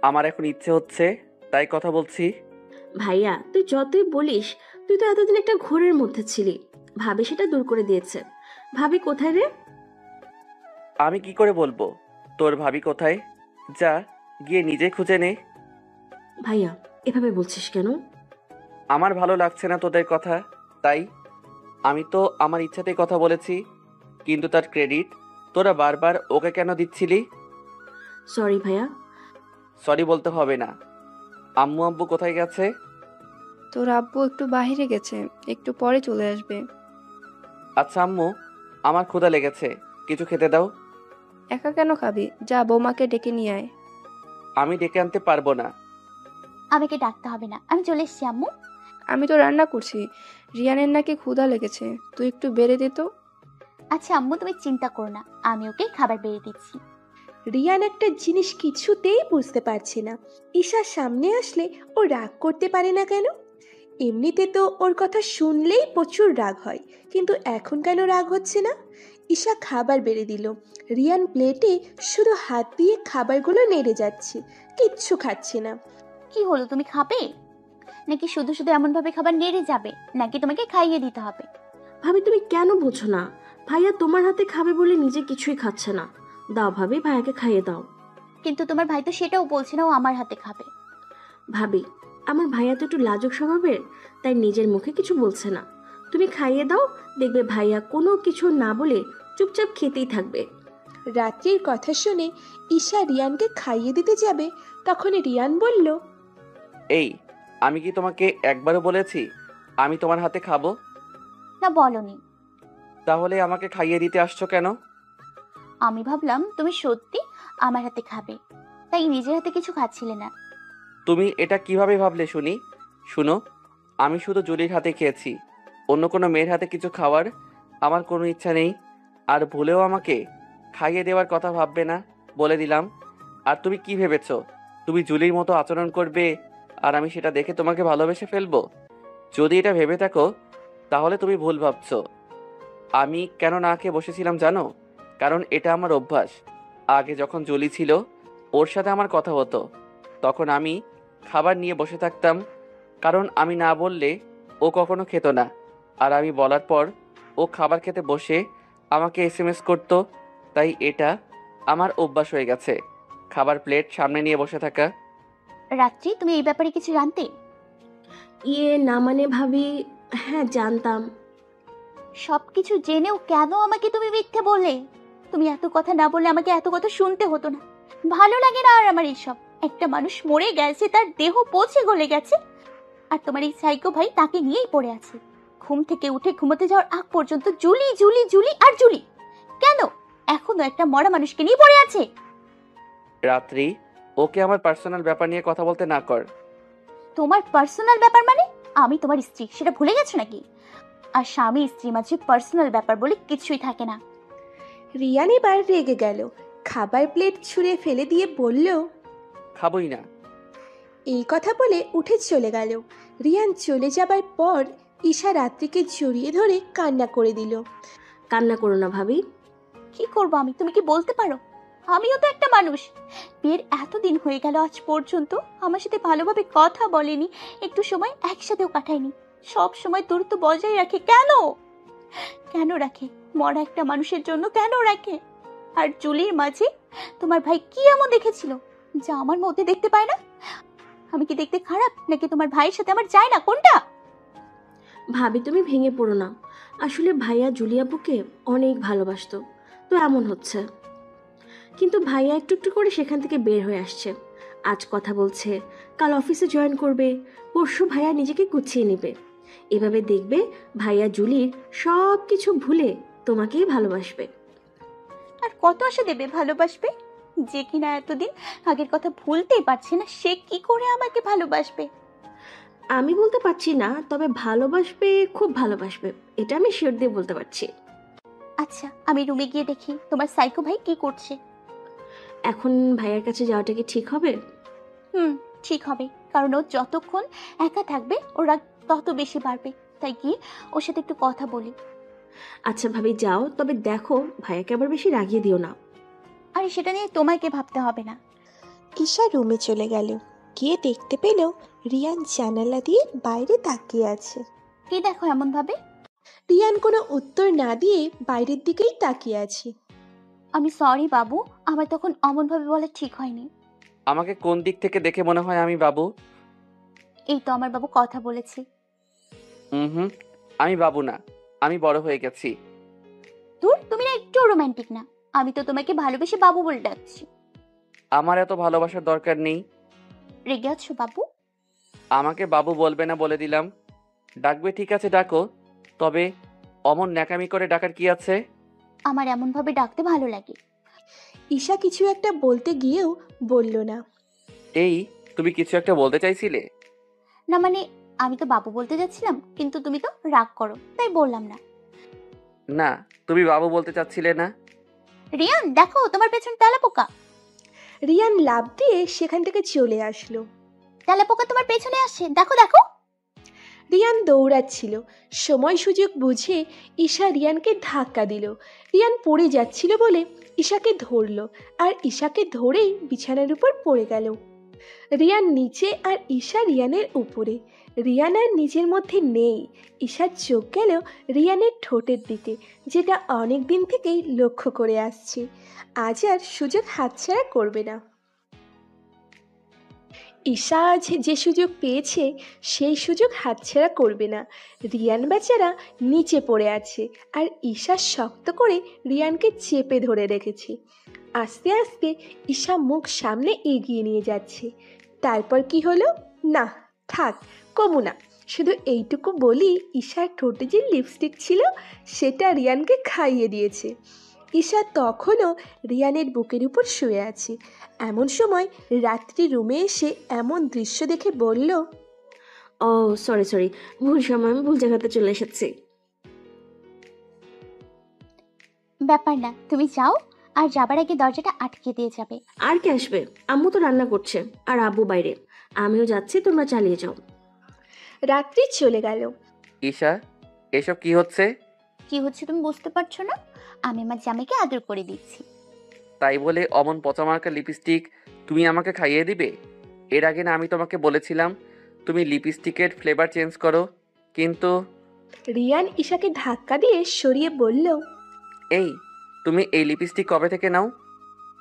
আমার এখন ইচ্ছে হচ্ছে তাই কথা বলছি। ভাইয়া তুই যতই বলিস, তুই তো এতদিন একটা ঘোরের মধ্যে ছিলি। ভাবি সেটা দূর করে দিয়েছে। ভাবি কোথায় রে? আমি কি করে বলবো তোর ভাবি কোথায়? যা গিয়ে নিজে খুঁজে নে। ভাইয়া এভাবে বলছিস কেন? আমার ভালো লাগছে না তোদের কথা, তাই। আমি তো আমার ইচ্ছাতেই কথা বলেছি, কিন্তু তার ক্রেডিট তোরা বারবার ওকে কেন দিচ্ছিলি? সরি ভাইয়া। সরি বলতে হবে না। আম্মু আব্বু কোথায় গেছে? তোর আব্বু একটু বাইরে গেছে, একটু পরে চলে আসবে। আচ্ছা আম্মু, আমার ক্ষুধা লেগেছে, কিছু খেতে দাও। একা কেন খাবি? যা বৌমাকে ডেকে নিয়ে আয়। আমি ডেকে আনতে পারবো না। আমাকে ডাকতে হবে না, আমি চলে এসেছি আম্মু। আমি তো রান্না করছি। রিয়ানের নাকি ক্ষুধা লেগেছে, তুই একটু বেড়ে দে তো। আচ্ছা আম্মু, তুমি চিন্তা করো না, আমি ওকে খাবার বেড়ে দিচ্ছি। রিয়ান একটা জিনিস কিছুতেই বুঝতে পারছে না, ঈশার সামনে আসলে ও রাগ করতে পারে না কেন? এমনিতে তো ওর কথা শুনলেই প্রচুর রাগ হয়, কিন্তু এখন কেন রাগ হচ্ছে না? ঈশা খাবার বেড়ে দিল। রিয়ান প্লেটে শুধু হাত দিয়ে খাবারগুলো নেড়ে যাচ্ছে, কিচ্ছু খাচ্ছে না। কি হলো, তুমি খাবে নাকি শুধু শুধু এমন ভাবে খাবার নেড়ে যাবে, নাকি তোমাকে খাইয়ে দিতে হবে? ভাবি তুমি কেন বোঝো না? ভাইয়া তোমার হাতে খাবে বলে নিজে কিছুই খাচ্ছে না। দাও ভাবি, ভাইয়াকে খাইয়ে দাও। কিন্তু তোমার ভাই তো সেটাও বলছে না ও আমার হাতে খাবে। ভাবি আমার ভাইয়া তো একটু লাজুক স্বভাবের, তাই নিজের মুখে কিছু বলছে না। তুমি খাইয়ে দাও, দেখবে ভাইয়া কোনো কিছু না বলে চুপচাপ খেতেই থাকবে। রাত্রির কথা শুনে ঈশা রিয়ানকে খাইয়ে দিতে যাবে, তখন রিয়ান বলল, এই, আমি কি তোমাকে একবারও বলেছি আমি তোমার হাতে খাবো? না বলনি। তাহলে আমাকে খাইয়ে দিতে আসছো কেন? আমি ভাবলাম তুমি সত্যি আমার হাতে খাবে, তাই নিজের হাতে কিছু খাচ্ছিলে না। তুমি এটা কিভাবে ভাবলে শুনি? শুনো, আমি শুধু জুলির হাতে খেয়েছি, অন্য কোনো মেয়ের হাতে কিছু খাওয়ার আমার কোনো ইচ্ছা নেই। আর ভুলেও আমাকে খাইয়ে দেওয়ার কথা ভাববে না, বলে দিলাম। আর তুমি কি ভেবেছো তুমি জুলির মতো আচরণ করবে আর আমি সেটা দেখে তোমাকে ভালোবেসে ফেলবো? যদি এটা ভেবে থাকো তাহলে তুমি ভুল ভাবছো। আমি কেন না খেয়ে বসেছিলাম জানো? কারণ এটা আমার অভ্যাস। আগে যখন জুলি ছিল ওর সাথে আমার কথা হতো, তখন আমি খাবার নিয়ে বসে থাকতাম, কারণ আমি না বললে ও কখনো খেত না। আর আমি বলার পর ও খাবার খেতে বসে আমাকে এসএমএস করতো। তাই এটা আমার অভ্যাস হয়ে গেছে, খাবার প্লেট সামনে নিয়ে বসে থাকা। রাত্রি, তুমি এই ব্যাপারে কিছু জানতে? না মানে ভাবি, হ্যাঁ জানতাম। সবকিছু জেনেও কেন আমাকে তুমি মিথ্যে বললে? তুমি এত কথা না বললে আমাকে এত কথা শুনতে হতো না। ভালো লাগে না আর আমার এইসব। একটা মানুষ মরে গেছে, তার দেহ পচে গলে গেছে, আর তোমার এই সাইকো ভাই তাকে নিয়েই পড়ে আছে। ঘুম থেকে উঠে ঘুমোতে যাওয়ার আগ পর্যন্ত জুলি জুলি জুলি আর জুলি। কেন এখনো একটা মরা মানুষকে নিয়ে পড়ে আছে? রাত্রি, ওকে আমার পার্সোনাল ব্যাপার নিয়ে কথা বলতে না কর। তোমার পার্সোনাল ব্যাপার মানে? আমি তোমার স্ত্রী, সেটা ভুলে গেছো নাকি? আর স্বামী স্ত্রী মাঝে পার্সোনাল ব্যাপার বলে কিছুই থাকে না। রিয়ান এবার রেগে গেল, খাবার প্লেট ছুঁড়ে ফেলে দিয়ে বলল, খাবই না। এই কথা বলে উঠে চলে গেল। রিয়ান চলে যাবার পর ঈশা রাত্রিকে জড়িয়ে ধরে কান্না করে দিল। কান্না করো না ভাবি। কি করবো আমি, তুমি কি বলতে পারো? আমিও তো একটা মানুষ। বিয়ের এতদিন হয়ে গেল, আজ পর্যন্ত আমার সাথে ভালোভাবে কথা বলেনি, একটু সময় একসাথেও কাটায়নি। সব সময় দূরত্ব বজায় রাখে। কেন কেন রাখে? মরা একটা মানুষের জন্য কেন রাখে? আর জুলির মাঝে তোমার ভাই কি এমন দেখেছিল যা আমার মধ্যে দেখতে পায় না? আমি কি দেখতে খারাপ, নাকি তোমার ভাইয়ের সাথে আমার যায় না, কোনটা? ভাবি তুমি ভেঙে পড়ো না। আসলে ভাইয়া জুলিয়াপুকে অনেক ভালোবাসতো, তো এমন হচ্ছে। কিন্তু ভাইয়া একটু একটু করে সেখান থেকে বের হয়ে আসছে। আজ কথা বলছে, কাল অফিসে জয়েন করবে, পরশু ভাইয়া নিজেকে গুছিয়ে নেবে। এভাবে দেখবে ভাইয়া জুলির সব কিছু ভুলে তোমাকেই ভালোবাসবে। আর কত আশা দেবে ভালোবাসবে? যে কিনা এতদিন আগের কথা ভুলতেই পারছে না, সে কি করে আমাকে ভালোবাসবে? আমি বলতে পারছি না, তবে ভালোবাসবে, খুব ভালোবাসবে, এটা আমি শিওর দিয়ে বলতে পারছি। আচ্ছা, আমি রুমে গিয়ে দেখি তোমার সাইকো ভাই কি করছে। এখন ভাইয়ার কাছে যাওয়াটা কি ঠিক হবে? ঠিক হবে, কারণ ও যতক্ষণ একা থাকবে ওরা তত বেশি বাড়বে। তাই গিয়ে ওর সাথে একটু কথা বলি। আচ্ছা ভাবি যাও, তবে দেখো ভাইয়াকে আবার বেশি রাগিয়ে দিও না। আরে সেটা নিয়ে তোমাকে ভাবতে হবে না। ঈশা রুমে চলে গেল। গিয়ে দেখতে পেল রিয়ান জানালা দিয়ে বাইরে তাকিয়ে আছে। কি দেখো এমন ভাবে? রিয়ান কোনো উত্তর না দিয়ে বাইরের দিকেই তাকিয়ে আছে। আমি সরি বাবু, আমার তখন অমন ভাবে বলা ঠিক হয়নি। আমাকে কোন দিক থেকে দেখে মনে হয় আমি বাবু? এই তো আমার বাবু কথা বলেছে। হুম, আমি বাবু না, আমি বড় হয়ে গেছি। দূর, তুমি না একটু রোমান্টিক না। আমি তো তোমাকে ভালোবেসে বাবু বলে ডাকছি। আমার এত ভালোবাসার দরকার নেই। রেগে আছো বাবু? আমাকে বাবু বলবে না বলে দিলাম। ডাকবে ঠিক আছে ডাকো, তবে অমন ন্যাকামি করে ডাকার কি আছে? আমার এমন ভাবে ডাকতে ভালো লাগে। ঈশা কিছু একটা বলতে গিয়েও বলল না। এই, তুমি কিছু একটা বলতে চাইছিলে? না মানে, আমি তো বাবু বলতে যাচ্ছিলাম, কিন্তু তুমি তো রাগ করো, তাই বললাম না। না, তুমি বাবু বলতে চাচ্ছিলে না। রিয়ান দেখো, তোমার পেছন তেলাপোকা। রিয়ান লাফ দিয়ে সেখান থেকে চলে আসলো। তেলাপোকা তোমার পেছনে আসছে, দেখো দেখো। রিয়ান দৌড়াচ্ছিল, সময় সুযোগ বুঝে ঈশা রিয়ানকে ধাক্কা দিল। রিয়ান পড়ে যাচ্ছিল বলে ঈশাকে ধরলো, আর ঈশাকে ধরেই বিছানার উপর পড়ে গেল। রিয়ান নিচে আর ঈশা রিয়ানের উপরে। রিয়ান আর নিজের মধ্যে নেই। ঈশার চোখ গেল রিয়ানের ঠোঁটের দিকে, যেটা অনেক দিন থেকেই লক্ষ্য করে আসছে। আজ আর সুযোগ হাতছাড়া করবে না। ঈশা আজ যে সুযোগ পেয়েছে সেই সুযোগ হাতছাড়া করবে না। রিয়ান বেচারা নিচে পড়ে আছে, আর ঈশা শক্ত করে রিয়ানকে চেপে ধরে রেখেছে। আস্তে আস্তে ঈশা মুখ সামনে এগিয়ে নিয়ে যাচ্ছে। তারপর কি হলো? না থাক, কমু না, শুধু এইটুকু বলি, ঈশার ঠোঁটে যে লিপস্টিক ছিল সেটা রিয়ানকে খাইয়ে দিয়েছে। ঈশা তখনও রিয়ানের বুকের উপর শুয়ে আছে। এমন সময় রাত্রি রুমে এসে এমন দৃশ্য দেখে বলল, ও সরি, ভুল সময়, আমি ভুল জায়গাতে চলে এসেছি। ব্যাপার না, তুমি যাও, আর যাবার আগে দরজাটা আটকে দিয়ে যাবে। আর কে আসবে? আম্মু তো রান্না করছে, আর আব্বু বাইরে। আমিও যাচ্ছি, তোমরা চালিয়ে যাও। রাত্রি চলে গেল। ঈশা, এসব কি হচ্ছে? কি হচ্ছে তুমি বুঝতে পারছো না? আমি আমার জামাইকে আদর করে দিচ্ছি। তাই বলে অমন পচামার্কা লিপস্টিক তুমি আমাকে খাইয়ে দিবে? এর আগে না আমি তোমাকে বলেছিলাম তুমি লিপস্টিকের ফ্লেভার চেঞ্জ করো? কিন্তু রিয়ান ঈশাকে ধাক্কা দিয়ে সরিয়ে বলল, এই, তুমি এই লিপস্টিক কবে থেকে নাও?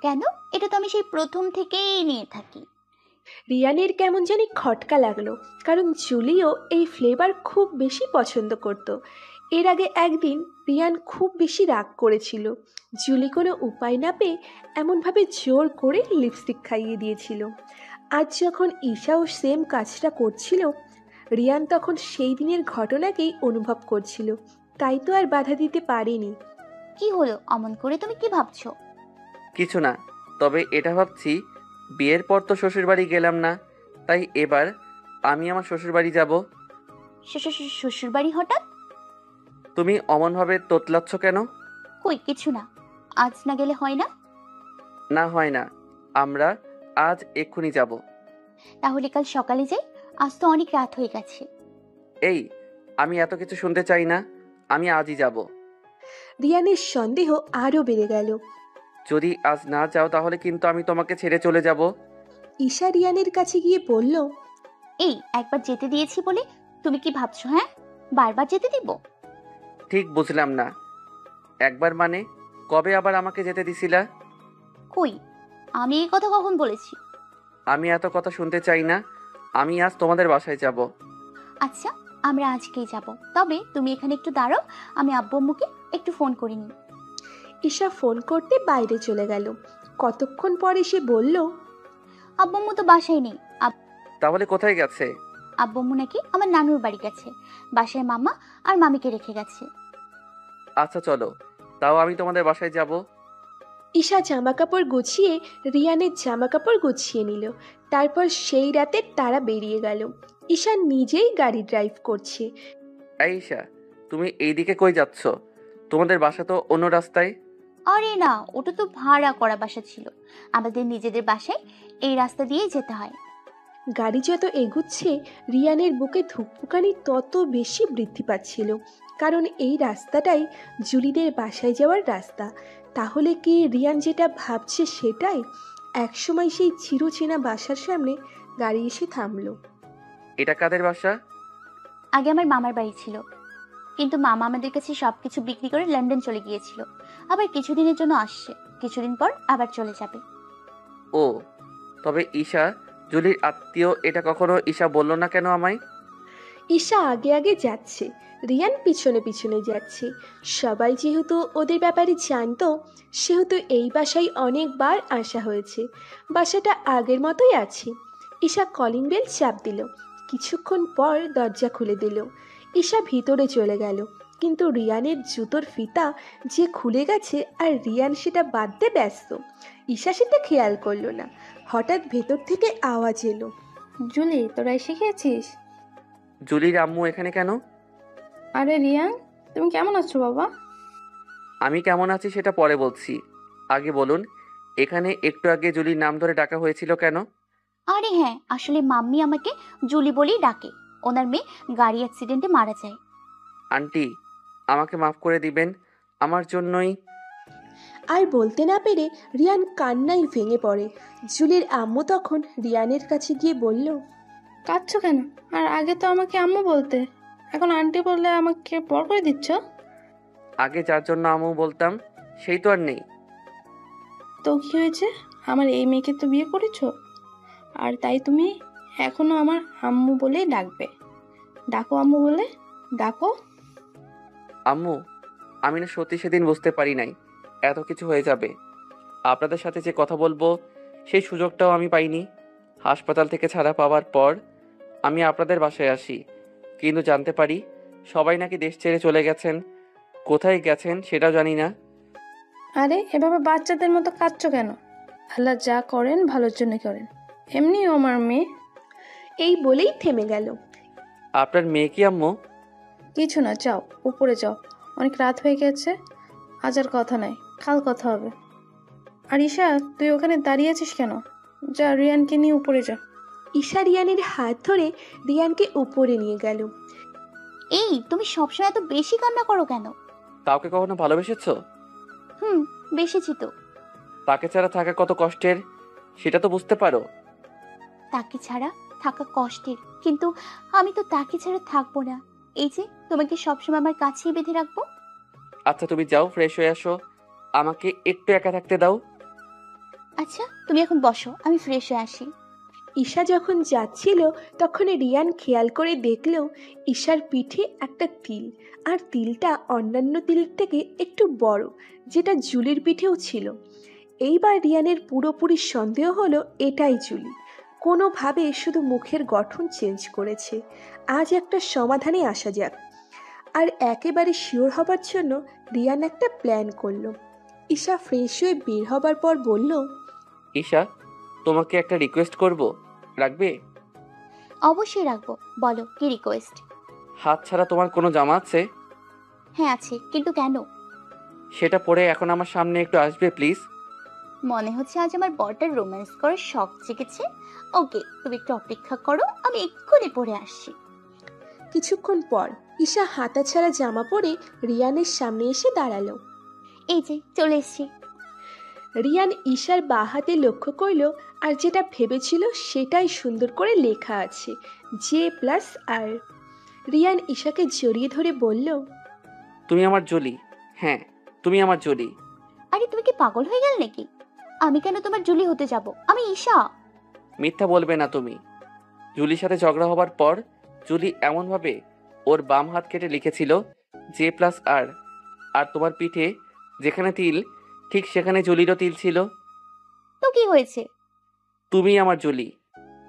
কেন? এটা তো আমি সেই প্রথম থেকেই নিয়ে থাকি। রিয়ানের কেমন জানি খটকা লাগলো, কারণ জুলিও এই ফ্লেভার খুব বেশি পছন্দ করত। এর আগে একদিন রিয়ান খুব বেশি রাগ করেছিল। জুলি কোনো উপায় না পেয়ে এমনভাবে জোর করে লিপস্টিক খাইয়ে দিয়েছিল। আজ যখন ঈশাও সেম কাজটা করছিল, রিয়ান তখন সেই দিনের ঘটনাকেই অনুভব করছিল, তাই তো আর বাধা দিতে পারেনি। কি হলো অমন করে, তুমি কি ভাবছো? কিছু না, তবে এটা ভাবছি বিয়ের পর তো শ্বশুরবাড়ি গেলাম না, তাই এবার আমি আমার শ্বশুরবাড়ি যাব। শ্বশুর বাড়ি হঠাৎ? তুমি অমনভাবে তোতলাচ্ছ কেন? কই কিছু না, আজ না গেলে হয় না? না হয় না, আমরা আজ এক্ষুনি যাব। তাহলে কাল সকালে যাই, আজ তো অনেক রাত হয়ে গেছে। এই, আমি এত কিছু শুনতে চাই না, আমি আজই যাব। রিয়ানের সন্দেহ আরও বেড়ে গেল। যদি আজ না যাও তাহলে কিন্তু আমি তোমাকে ছেড়ে চলে যাব। ঈশা রিয়ানের কাছে গিয়ে বলল, এই একবার যেতে দিয়েছি বলে তুমি কি ভাবছো? হ্যাঁ, বারবার যেতে দিব? ঠিক বুঝলাম না, একবার মানে কবে আবার আমাকে যেতে দিছিলা? কই, আমি এই কথা কখন বলেছি? আমি এত কথা শুনতে চাই না, আমি আজ তোমাদের বাসায় যাব। আচ্ছা, আমরা আজকেই যাব, তবে তুমি এখানে একটু দাঁড়াও, আমি আব্বু আম্মুকে একটু ফোন করে নিই। ঈশা ফোন করতে বাইরে চলে গেল। কতক্ষণ পরে সে বলল, আব্বু আম্মু তো বাসায় নেই। তাহলে কোথায় গেছে? আব্বু আম্মু নাকি আমার নানুর বাড়ি গেছে, বাসায় মামা আর মামিকে রেখে গেছে। আচ্ছা চলো, তাও আমি তোমাদের বাসায় যাব। ঈশা জামা কাপড় গুছিয়ে রিয়ানের জামা কাপড় গুছিয়ে নিল। তারপর সেই রাতে তারা বেরিয়ে গেল। ঈশা নিজেই গাড়ি ড্রাইভ করছে। আয়েশা, তুমি এইদিকে কই যাচ্ছ? তোমাদের বাসা তো অন্য রাস্তায়। আরে না, ওটা তো ভাড়া করা বাসা ছিল, আমাদের নিজেদের বাসায় এই রাস্তা দিয়ে যেতে হয়। গাড়ি যত এগুচ্ছে রিয়ানের বুকে ধুকপুকানি তত বেশি বৃদ্ধি পাচ্ছিল, কারণ এই রাস্তাটাই জুলিদের বাসায় যাওয়ার রাস্তা। তাহলে কি রিয়ান যেটা ভাবছে সেটাই? একসময় সেই চিরচেনা বাসার সামনে গাড়ি এসে থামলো। এটা কাদের বাসা? আগে আমার মামার বাড়ি ছিল, কিন্তু মামা আমাদের কাছে সবকিছু বিক্রি করে লন্ডন চলে গিয়েছিল। আবার কিছুদিনের জন্য আসছে, কিছুদিন পর আবার চলে যাবে। ও, তবে ঈশা জুলির আত্মীয়, এটা কখনো ঈশা বলল না কেন আমায়? ঈশা আগে আগে যাচ্ছে, রিয়ান পিছনে পিছনে যাচ্ছে। সবাই যেহেতু ওদের ব্যাপারে জানতো, সেহেতু এই বাসায় অনেকবার আসা হয়েছে। বাসাটা আগের মতোই আছে। ঈশা কলিং বেল চাপ দিল, কিছুক্ষণ পর দরজা খুলে দিল। ঈশা ভিতরে চলে গেল, কিন্তু রিয়ানের জুতোর ফিতা যে খুলে গেছে আর রিয়ান সেটা বাঁধতে ব্যস্ত। ঈশা সেটা খেয়াল করলো না। হঠাৎ ভেতর থেকে আওয়াজ এলো, জুলি, তোরা এসে খেয়েছিস? জুলির আম্মু এখানে কেন? আরে রিয়ান, তুমি কেমন আছো বাবা? আমি কেমন আছি সেটা পরে বলছি, আগে বলুন এখানে একটু আগে জুলির নাম ধরে ডাকা হয়েছিল কেন? আরে হ্যাঁ, আসলে মাম্মি আমাকে জুলি বলেই ডাকে। ওনার মেয়ে গাড়ি অ্যাক্সিডেন্টে মারা যায়। আন্টি, আমাকে মাফ করে দিবেন, আমার জন্যই। আর বলতে না পেরে রিয়ান কান্নায় ভেঙে পড়ে। জুলির আম্মু তখন রিয়ানের কাছে গিয়ে বলল, কাঁদছো কেন? আর আগে তো আমাকে আম্মু বলতে, এখন আন্টি বললে আমাকে পর করে দিচ্ছ। আগে যার জন্য আম্মু বলতাম সেই তো আর নেই। তো কি হয়েছে? আমার এই মেয়েকে তো বিয়ে করেছো, আর তাই তুমি এখনো আমার আম্মু বলেই ডাকবে। ডাকো আম্মু বলে, ডাকো। আম্মু, আমি না সত্যি সেদিন বুঝতে পারি নাই এত কিছু হয়ে যাবে। আপনাদের সাথে যে কথা বলবো সেই সুযোগটাও আমি পাইনি। হাসপাতাল থেকে ছাড়া পাওয়ার পর আমি আপনাদের বাসায় আসি, কিন্তু জানতে পারি সবাই নাকি দেশ ছেড়ে চলে গেছেন। কোথায় গেছেন সেটাও জানি না। আরে এভাবে বাচ্চাদের মতো কাঁদছো কেন? আল্লাহ যা করেন ভালোর জন্য করেন। এমনিও আমার মেয়ে। এই বলেই থেমে গেল। আপনার মেয়ে কি আম্মু? কিছু না, যাও উপরে যাও, অনেক রাত হয়ে গেছে। আজ আর কথা নাই, কাল কথা হবে। আর ঈশা, তুই ওখানে দাঁড়িয়ে আছিস কেন? যা রিয়ানকে নিয়ে উপরে যা। ঈশা রিয়ানের হাত ধরে রিয়ানকে উপরে নিয়ে গেল। এই, তুমি সবসময় এত বেশি কান্না করো কেন? কাউকে কখনো ভালোবেসেছো? বেশিছি তো। তাকে ছাড়া থাকা কত কষ্টের সেটা তো বুঝতে পারো। তাকে ছাড়া থাকা কষ্টের, কিন্তু আমি তো তাকে ছাড়া থাকবো না। এই যে তোমাকে সবসময় আমার কাছেই বেঁধে রাখবো। আচ্ছা তুমি যাও, ফ্রেশ হয়ে আসো, আমাকে একটু একা থাকতে দাও। আচ্ছা তুমি এখন বসো, আমি ফ্রেশ হয়ে আসি। ঈশা যখন যাচ্ছিল তখন রিয়ান খেয়াল করে দেখল ঈশার পিঠে একটা তিল, আর তিলটা অন্যান্য তিলের থেকে একটু বড়, যেটা জুলির পিঠেও ছিল। এইবার রিয়ানের পুরোপুরি সন্দেহ হলো এটাই জুলি। কোনোভাবে শুধু মুখের গঠন চেঞ্জ করেছে। আজ একটা সমাধানে আসা যাক। আর একেবারে শিওর হবার জন্য রিয়ান একটা প্ল্যান করলো। ঈশা ফ্রেশ হয়ে বের হবার পর বলল, ঈশা, তোমাকে একটা রিকোয়েস্ট করব, রাখবে? অবশ্যই রাখবো, বলো কি রিকোয়েস্ট? হাত ছাড়া তোমার কোনো জামা আছে? হ্যাঁ আছে, কিন্তু কেন? সেটা পরে এখন আমার সামনে একটু আসবে প্লিজ। মনে হচ্ছে আজ আমার বরটার রোম্যান্স করার শখ জেগেছে। ওকে, তুমি একটু অপেক্ষা করো, আমি এক্ষুনি পরে আসছি। কিছুক্ষণ পর ঈশা হাতা ছাড়া জামা পরে রিয়ানের সামনে এসে দাঁড়ালো। এই যে চলে এসছি। রিয়ান ঈশার বাঁ হাতে লক্ষ্য করল, আর যেটা ভেবেছিল সেটাই সুন্দর করে লেখা আছে, J+R। রিয়ান ঈশাকে জড়িয়ে ধরে বলল, তুমি আমার জুলি। হ্যাঁ, তুমি আমার জুলি। আরে তুমি কি পাগল হয়ে গেল নাকি? আমি কেন তোমার জুলি হতে যাব? আমি ঈশা। মিথ্যা বলবে না তুমি। জুলির সাথে ঝগড়া হবার পর জুলি এমনভাবে ওর বাম হাত কেটে লিখেছিল J+R, আর তোমার পিঠে যেখানে তিল ঠিক সেখানে জুলিরও তিল ছিল। তো কি হয়েছে? তুমি আমার জুলি।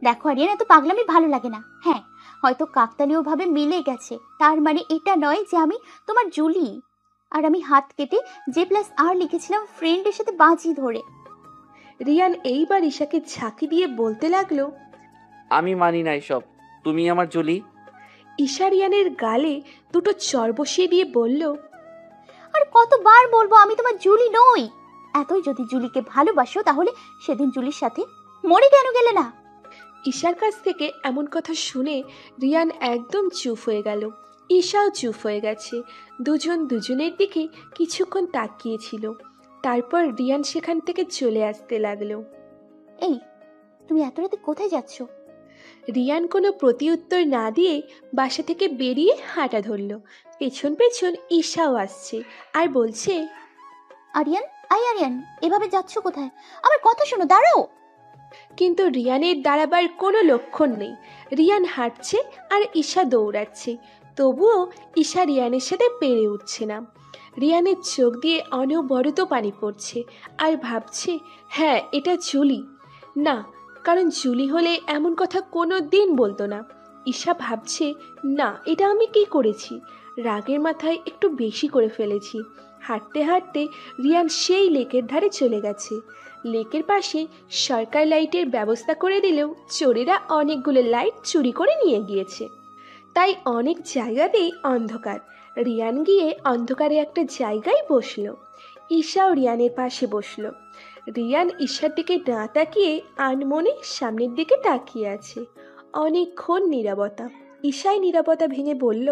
দেখো আরিয়ান, এত পাগলামি ভালো লাগে না। হ্যাঁ, হয়তো কাকতালীয় ভাবে মিলে গেছে, তার মানে এটা নয় যে আমি তোমার জুলি। আর আমি হাত কেটে J+R লিখেছিলাম ফ্রেন্ডের সাথে বাজি ধরে। রিয়ান এইবার ঈশাকে ঝাঁকি দিয়ে বলতে লাগলো, আমি মানি না এসব, তুমি আমার জুলি। ঈশা রিয়ানের গালে দুটো চর বসিয়ে দিয়ে বলল, আর কতবার বলবো আমি তোমার জুলি নই? এতই যদি জুলিকে ভালোবাসো তাহলে সেদিন জুলির সাথে মরে কেন গেলে না? ঈশার কাছ থেকে এমন কথা শুনে রিয়ান একদম চুপ হয়ে গেল। ঈশাও চুপ হয়ে গেছে। দুজন দুজনের দিকে কিছুক্ষণ তাকিয়েছিল। তারপর রিয়ান সেখান থেকে চলে আসতে লাগলো। এই, তুমি এত রাতে কোথায় যাচ্ছ? রিয়ান কোনো প্রতিউত্তর না দিয়ে বাসা থেকে বেরিয়ে হাঁটা ধরল। পেছন পেছন ঈশাও আসছে আর বলছে, আরিয়ান, আরিয়ান, এভাবে যাচ্ছ কোথায়? আমার কথা শোনো, দাঁড়াও। কিন্তু রিয়ানের দাঁড়াবার কোনো লক্ষণ নেই। রিয়ান হাঁটছে আর ঈশা দৌড়াচ্ছে, তবুও ঈশা রিয়ানের সাথে পেরে উঠছে না। রিয়ানের চোখ দিয়ে অনবরত পানি পড়ছে আর ভাবছে, হ্যাঁ এটা জুলি। না, কারণ জুলি হলে এমন কথা কোনো দিন বলতো না। ঈশা ভাবছে, না এটা আমি কি করেছি, রাগের মাথায় একটু বেশি করে ফেলেছি। হাঁটতে হাঁটতে রিয়ান সেই লেকের ধারে চলে গেছে। লেকের পাশে সরকার লাইটের ব্যবস্থা করে দিলেও চোরেরা অনেকগুলো লাইট চুরি করে নিয়ে গিয়েছে, তাই অনেক জায়গাতেই অন্ধকার। রিয়ান গিয়ে অন্ধকারে একটা জায়গায় বসলো। ঈশাও রিয়ানের পাশে বসলো। রিয়ান ঈশার দিকে না তাকিয়ে আনমনে সামনের দিকে তাকিয়ে আছে। অনেকক্ষণ নীরবতা। ঈশাই নীরবতা ভেঙে বলল,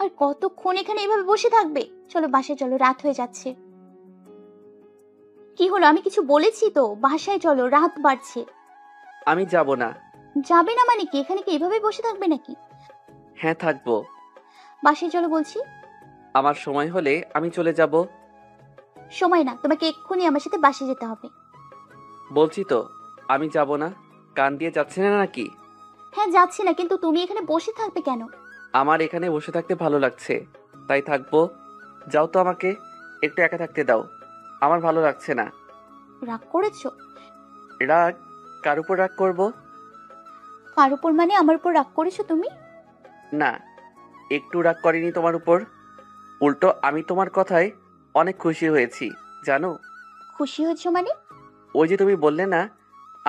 আর কতক্ষণ এখানে এভাবে বসে থাকবে? চলো বাসায় চলো, রাত হয়ে যাচ্ছে। কি হলো, আমি কিছু বলেছি তো? বাসায় চলো, রাত বাড়ছে। আমি যাব না। যাবে না মানে কি? এখানে কি এভাবে বসে থাকবে নাকি? হ্যাঁ থাকবো। বাসায় চলো বলছি। আমার সময় হলে আমি চলে যাব। সময় না, তোমাকে এক্ষুনি আমার সাথে বাসায় যেতে হবে। বলছি তো আমি যাব না। কান দিয়ে যাচ্ছে না নাকি? হ্যাঁ যাচ্ছি না, কিন্তু তুমি এখানে বসে থাকবে কেন? আমার এখানে বসে থাকতে ভালো লাগছে, তাই থাকবো। যাও তো, আমাকে একটু একা থাকতে দাও, আমার ভালো লাগছে না। রাগ করেছো? রাগ? কার উপর রাগ করব? কার উপর মানে? আমার উপর রাগ করেছো তুমি? না, একটু রাগ করিনি তোমার উপর। উল্টো আমি তোমার কথায় অনেক খুশি হয়েছি জানো। খুশি হয়েছো মানে? ওই যে তুমি বললে না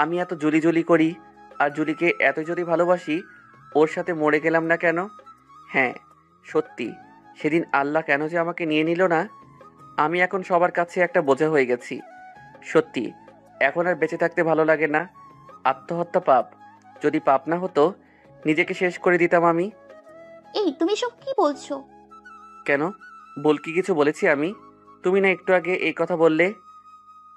আমি এত জুলি জুলি করি, আর জুলিকে এত যদি ভালোবাসি, ওর সাথে মরে গেলাম না কেন? হ্যাঁ সত্যি, সেদিন আল্লাহ কেন যে আমাকে নিয়ে নিল না। আমি এখন সবার কাছে একটা বোঝা হয়ে গেছি। সত্যি এখন আর বেঁচে থাকতে ভালো লাগে না। আত্মহত্যা পাপ, যদি পাপ না হতো নিজেকে শেষ করে দিতাম আমি। এই তুমি সব কি বলছো? কেন, বল কি কিছু বলেছি আমি? তুমি না একটু আগে এই কথা বললে।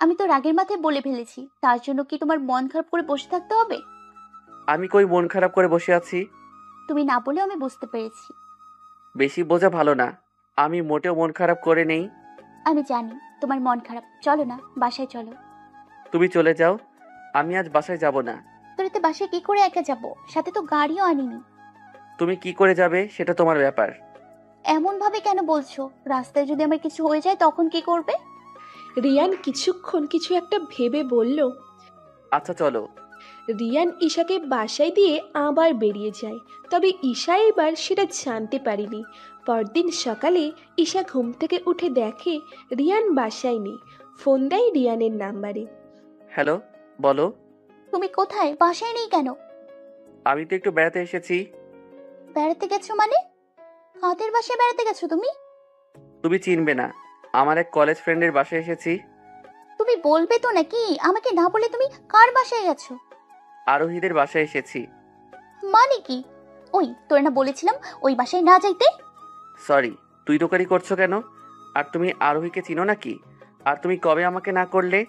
আমি তো রাগের মাথায় বলে ফেলেছি, তার জন্য কি তোমার মন খারাপ করে বসে থাকতে হবে? আমি কই মন খারাপ করে বসে আছি? তুমি না বলে আমি বুঝতে পেরেছি। বেশি বোঝা ভালো না, আমি মোটেও মন খারাপ করে নেই। আমি জানি তোমার মন খারাপ। চলো না, বাসায় চলো। তুমি চলে যাও, আমি আজ বাসায় যাব না। তোর তো বাসায় কি করে একা যাব? সাথে তো গাড়িও আনিনি। তুমি কি করে যাবে সেটা তোমার ব্যাপার। এমন ভাবে কেন বলছো? রাস্তায় যদি আমার কিছু হয়ে যায় তখন কি করবে? রিয়ান কিছুক্ষণ কিছু একটা ভেবে বলল, আচ্ছা চলো। রিয়ান ঈশাকে বাসায় দিয়ে আবার বেরিয়ে যায়। তবে ঈশা এবার সেটা জানতে পারেনি। পরদিন সকালে ঈশা ঘুম থেকে উঠে দেখে রিয়ান বাসায় নেই। ফোন দেয় রিয়ানের নাম্বারে। হ্যালো, বলো। তুমি কোথায়? বাসায় নেই কেন? আমি তো একটু বেড়াতে এসেছি। বেড়াতে গেছো মানে? কাদের বাসায় বেড়াতে গেছো তুমি? তুমি চিনবে না, আমার এক কলেজ ফ্রেন্ডের বাসায় এসেছি। তুমি বলবে তো নাকি? আমাকে না বলে তুমি কার বাসায় গেছো? আরোহীদের বাসায় এসেছি। মানে কি? ওই তোর না বলেছিলাম ওই বাসায় না যাইতে? সরি, তুই তোকারি করছো কেন? আর তুমি আরোহীকে চিনো নাকি? আর তুমি কবে আমাকে না করলে?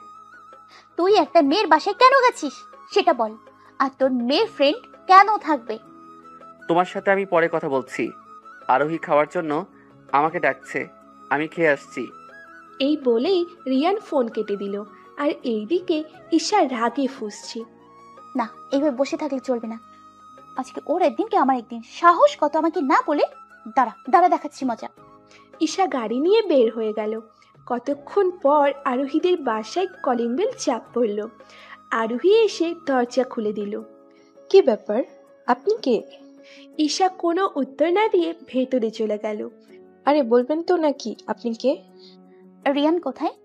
তুই একটা মেয়ের বাসায় কেন গেছিস সেটা বল। আর তোর মেয়ের ফ্রেন্ড কেন থাকবে? তোমার সাথে আমি পরে কথা বলছি। আরোহী খাওয়ার জন্য আমাকে ডাকছে, আমি খেয়ে আসছি। এই বলেই রিয়ান ফোন কেটে দিল। আর এইদিকে ঈশা রাগে ফুঁসছে। না, এইভাবে বসে থাকলে চলবে না। আজকে ওর একদিন কি আমার একদিন। সাহস কত আমাকে না বলে! দাঁড়া দাঁড়া, দেখাচ্ছি মজা। ঈশা গাড়ি নিয়ে বের হয়ে গেল। কতক্ষণ পর আরোহীদের বাসায় কলিং বেল চাপ পড়ল। আরোহী এসে দরজা খুলে দিল। কি ব্যাপার, আপনি কে? ঈশা কোনো উত্তর না দিয়ে ভেতরে চলে গেল। আরে বলবেন তো নাকি আপনি কে? রিয়ান কোথায়?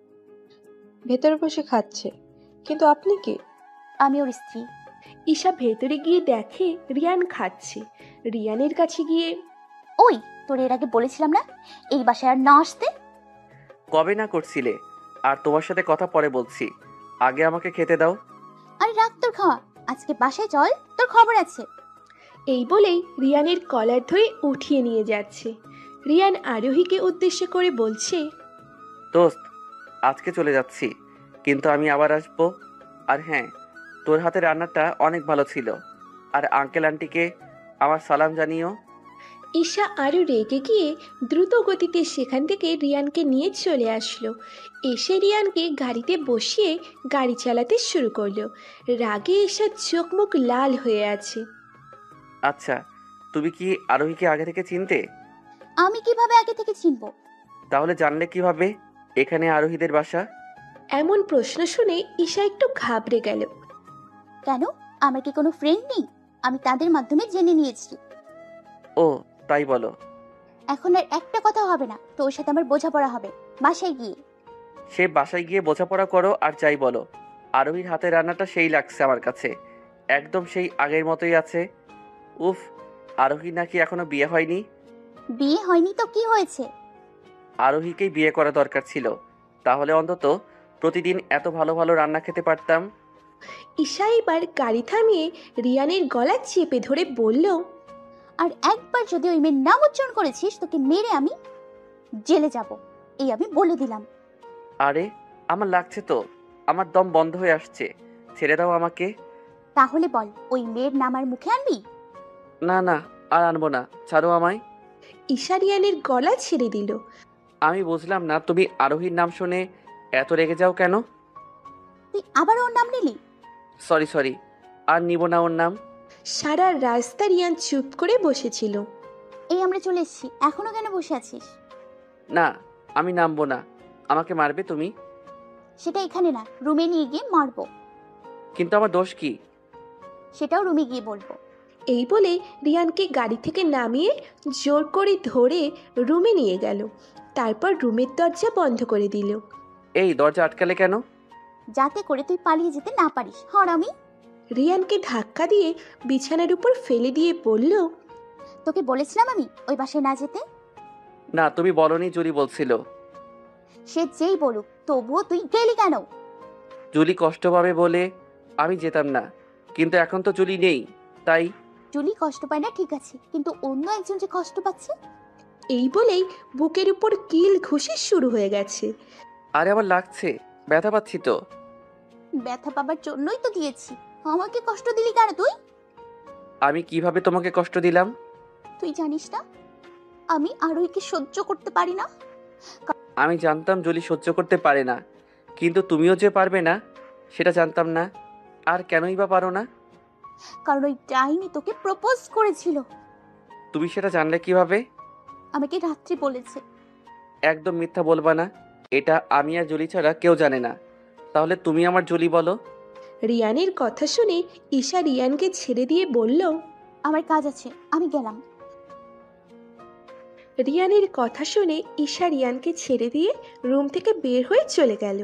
ভেতরে বসে খাচ্ছে, কিন্তু আপনি কে? আমি ওর স্ত্রী। ঈশা ভেতরে গিয়ে দেখে রিয়ান খাচ্ছে। রিয়ানের কাছে গিয়ে, ওই তোর এর আগে বলেছিলাম না এই বাসায় আর না আসতে? কবে না করছিলে? আর তোমার সাথে কথা পরে বলছি, আগে আমাকে খেতে দাও। আরে রাখ তোর খাওয়া, আজকে বাসায় চল, তোর খবর আছে। এই বলেই রিয়ানের কলার ধরে উঠিয়ে নিয়ে যাচ্ছে। রিয়ান আরোহীকে উদ্দেশ্য করে বলছে, দোস্ত, আজকে চলে যাচ্ছি, কিন্তু আমি আবার আসবো। আর হ্যাঁ, তোর হাতে রান্নাটা অনেক ভালো ছিল, আর আঙ্কেল আন্টিকে আমার সালাম জানিও। ঈশা আরও রেগে গিয়ে দ্রুত গতিতে সেখান থেকে রিয়ানকে নিয়ে চলে আসলো। এসে রিয়ানকে গাড়িতে বসিয়ে গাড়ি চালাতে শুরু করলো। রাগে ঈশার চোখ মুখ লাল হয়ে আছে। আচ্ছা, তুমি কি আরোহীকে আগে থেকে চিনতে? আমি কিভাবে আগে থেকে চিনবো? তাহলে জানলে কিভাবে এখানে আরোহীদের বাসা? এমন প্রশ্ন শুনে ঈশা একটু ঘাবড়ে গেল। কেন, আমার কি কোনো ফ্রেন্ড নেই? আমি তাদের মাধ্যমে জেনে নিয়েছি। ও তাই বলো। এখন আর একটা কথা হবে না, তোর সাথে আমার বোঝাপড়া হবে বাসায় গিয়ে। সে বাসায় গিয়ে বোঝাপড়া করো আর যাই বলো, আরোহীর হাতে রান্নাটা সেই লাগছে আমার কাছে, একদম সেই আগের মতোই আছে। উফ, আরোহী নাকি এখনো বিয়ে হয়নি? বিয়ে হয়নি তো কি হয়েছে? আরোহীকেই বিয়ে করা দরকার ছিল, তাহলে অন্তত প্রতিদিন এত ভালো ভালো রান্না খেতে পারতাম। ঈশা এবার গাড়ি থামিয়ে রিয়ানের গলা চেপে ধরে বলল, আর একবার যদি ওই মেয়ের নাম উচ্চারণ করেছিস তোকে মেরে আমি জেলে যাব, এই আমি বলে দিলাম। আরে আমার লাগছে তো, আমার দম বন্ধ হয়ে আসছে, ছেড়ে দাও আমাকে। তাহলে বল, ওই মেয়ের নাম আর মুখে আনবি? না না, আর আনবো না, ছাড়ো আমায়। ঈশা রিয়ানের গলা ছেড়ে দিল। আমি বুঝলাম না তুমি আরোহীর নাম শুনে এত রেগে যাও কেন? তুই আবার ওর নাম নিলি? সরি সরি, আর নিব না ওর নাম। সারা রাস্তা রিয়ান চুপ করে বসেছিল। এই আমরা চলে এসেছি, এখনো কেন বসে আছিস? না, আমি নামবো না। আমাকে মারবে তুমি? সেটা এখানে না, রুমে নিয়ে গিয়ে মারবো। কিন্তু আমার দোষ কি? সেটাও রুমে গিয়ে বলবো। এই বলে রিয়ানকে গাড়ি থেকে নামিয়ে জোর করে ধরে রুমে নিয়ে গেল। তারপর রুমের দরজা বন্ধ করে দিল। এই দরজা আটকালে কেন? যাতে করে তুই পালিয়ে যেতে না পারিস, হারামি। রিয়ানকে ধাক্কা দিয়ে বিছানার উপর ফেলে দিয়ে বলল, তোকে বলেছিলাম আমি ওই বাসায় না যেতে। না, তুমি বলনি, জুলি বলছিল। সে যেই বলুক, তবুও তুই গেলি কেন? জুলি কষ্ট পাবে বলে আমি যেতাম না, কিন্তু এখন তো জুলি নেই, তাই। জুলি কষ্ট পায় না ঠিক আছে, কিন্তু অন্য একজন যে কষ্ট পাচ্ছে। এই বলেই বুকের উপর কিল ঘুষি শুরু হয়ে গেছে। আরে আমার লাগছে, ব্যথা পাচ্ছি তো। ব্যথা পাবার জন্যই তো দিয়েছি, আমাকে কষ্ট দিলি কেন তুই? আমি কিভাবে তোমাকে কষ্ট দিলাম? তুই জানিস না আমি আরোহীকে সহ্য করতে পারি না। আমি জানতাম জুলি সহ্য করতে পারে না, কিন্তু তুমিও যে পারবে না সেটা জানতাম না। আর কেনই বা পারো না? কারণ ওই ডাইনি তোকে প্রপোজ করেছিল। তুমি সেটা জানলে কিভাবে? আমাকে রাত্রি বলেছে। একদম মিথ্যা বলবা না, এটা আমি আর জুলি ছাড়া কেউ জানে না। তাহলে তুমি আমার জুলি বলো। রিয়ানের কথা শুনে ঈশা রিয়ানকে ছেড়ে দিয়ে বলল, আমার কাজ আছে, আমি গেলাম। রিয়ানের কথা শুনে ঈশা রিয়ানকে ছেড়ে দিয়ে রুম থেকে বের হয়ে চলে গেল।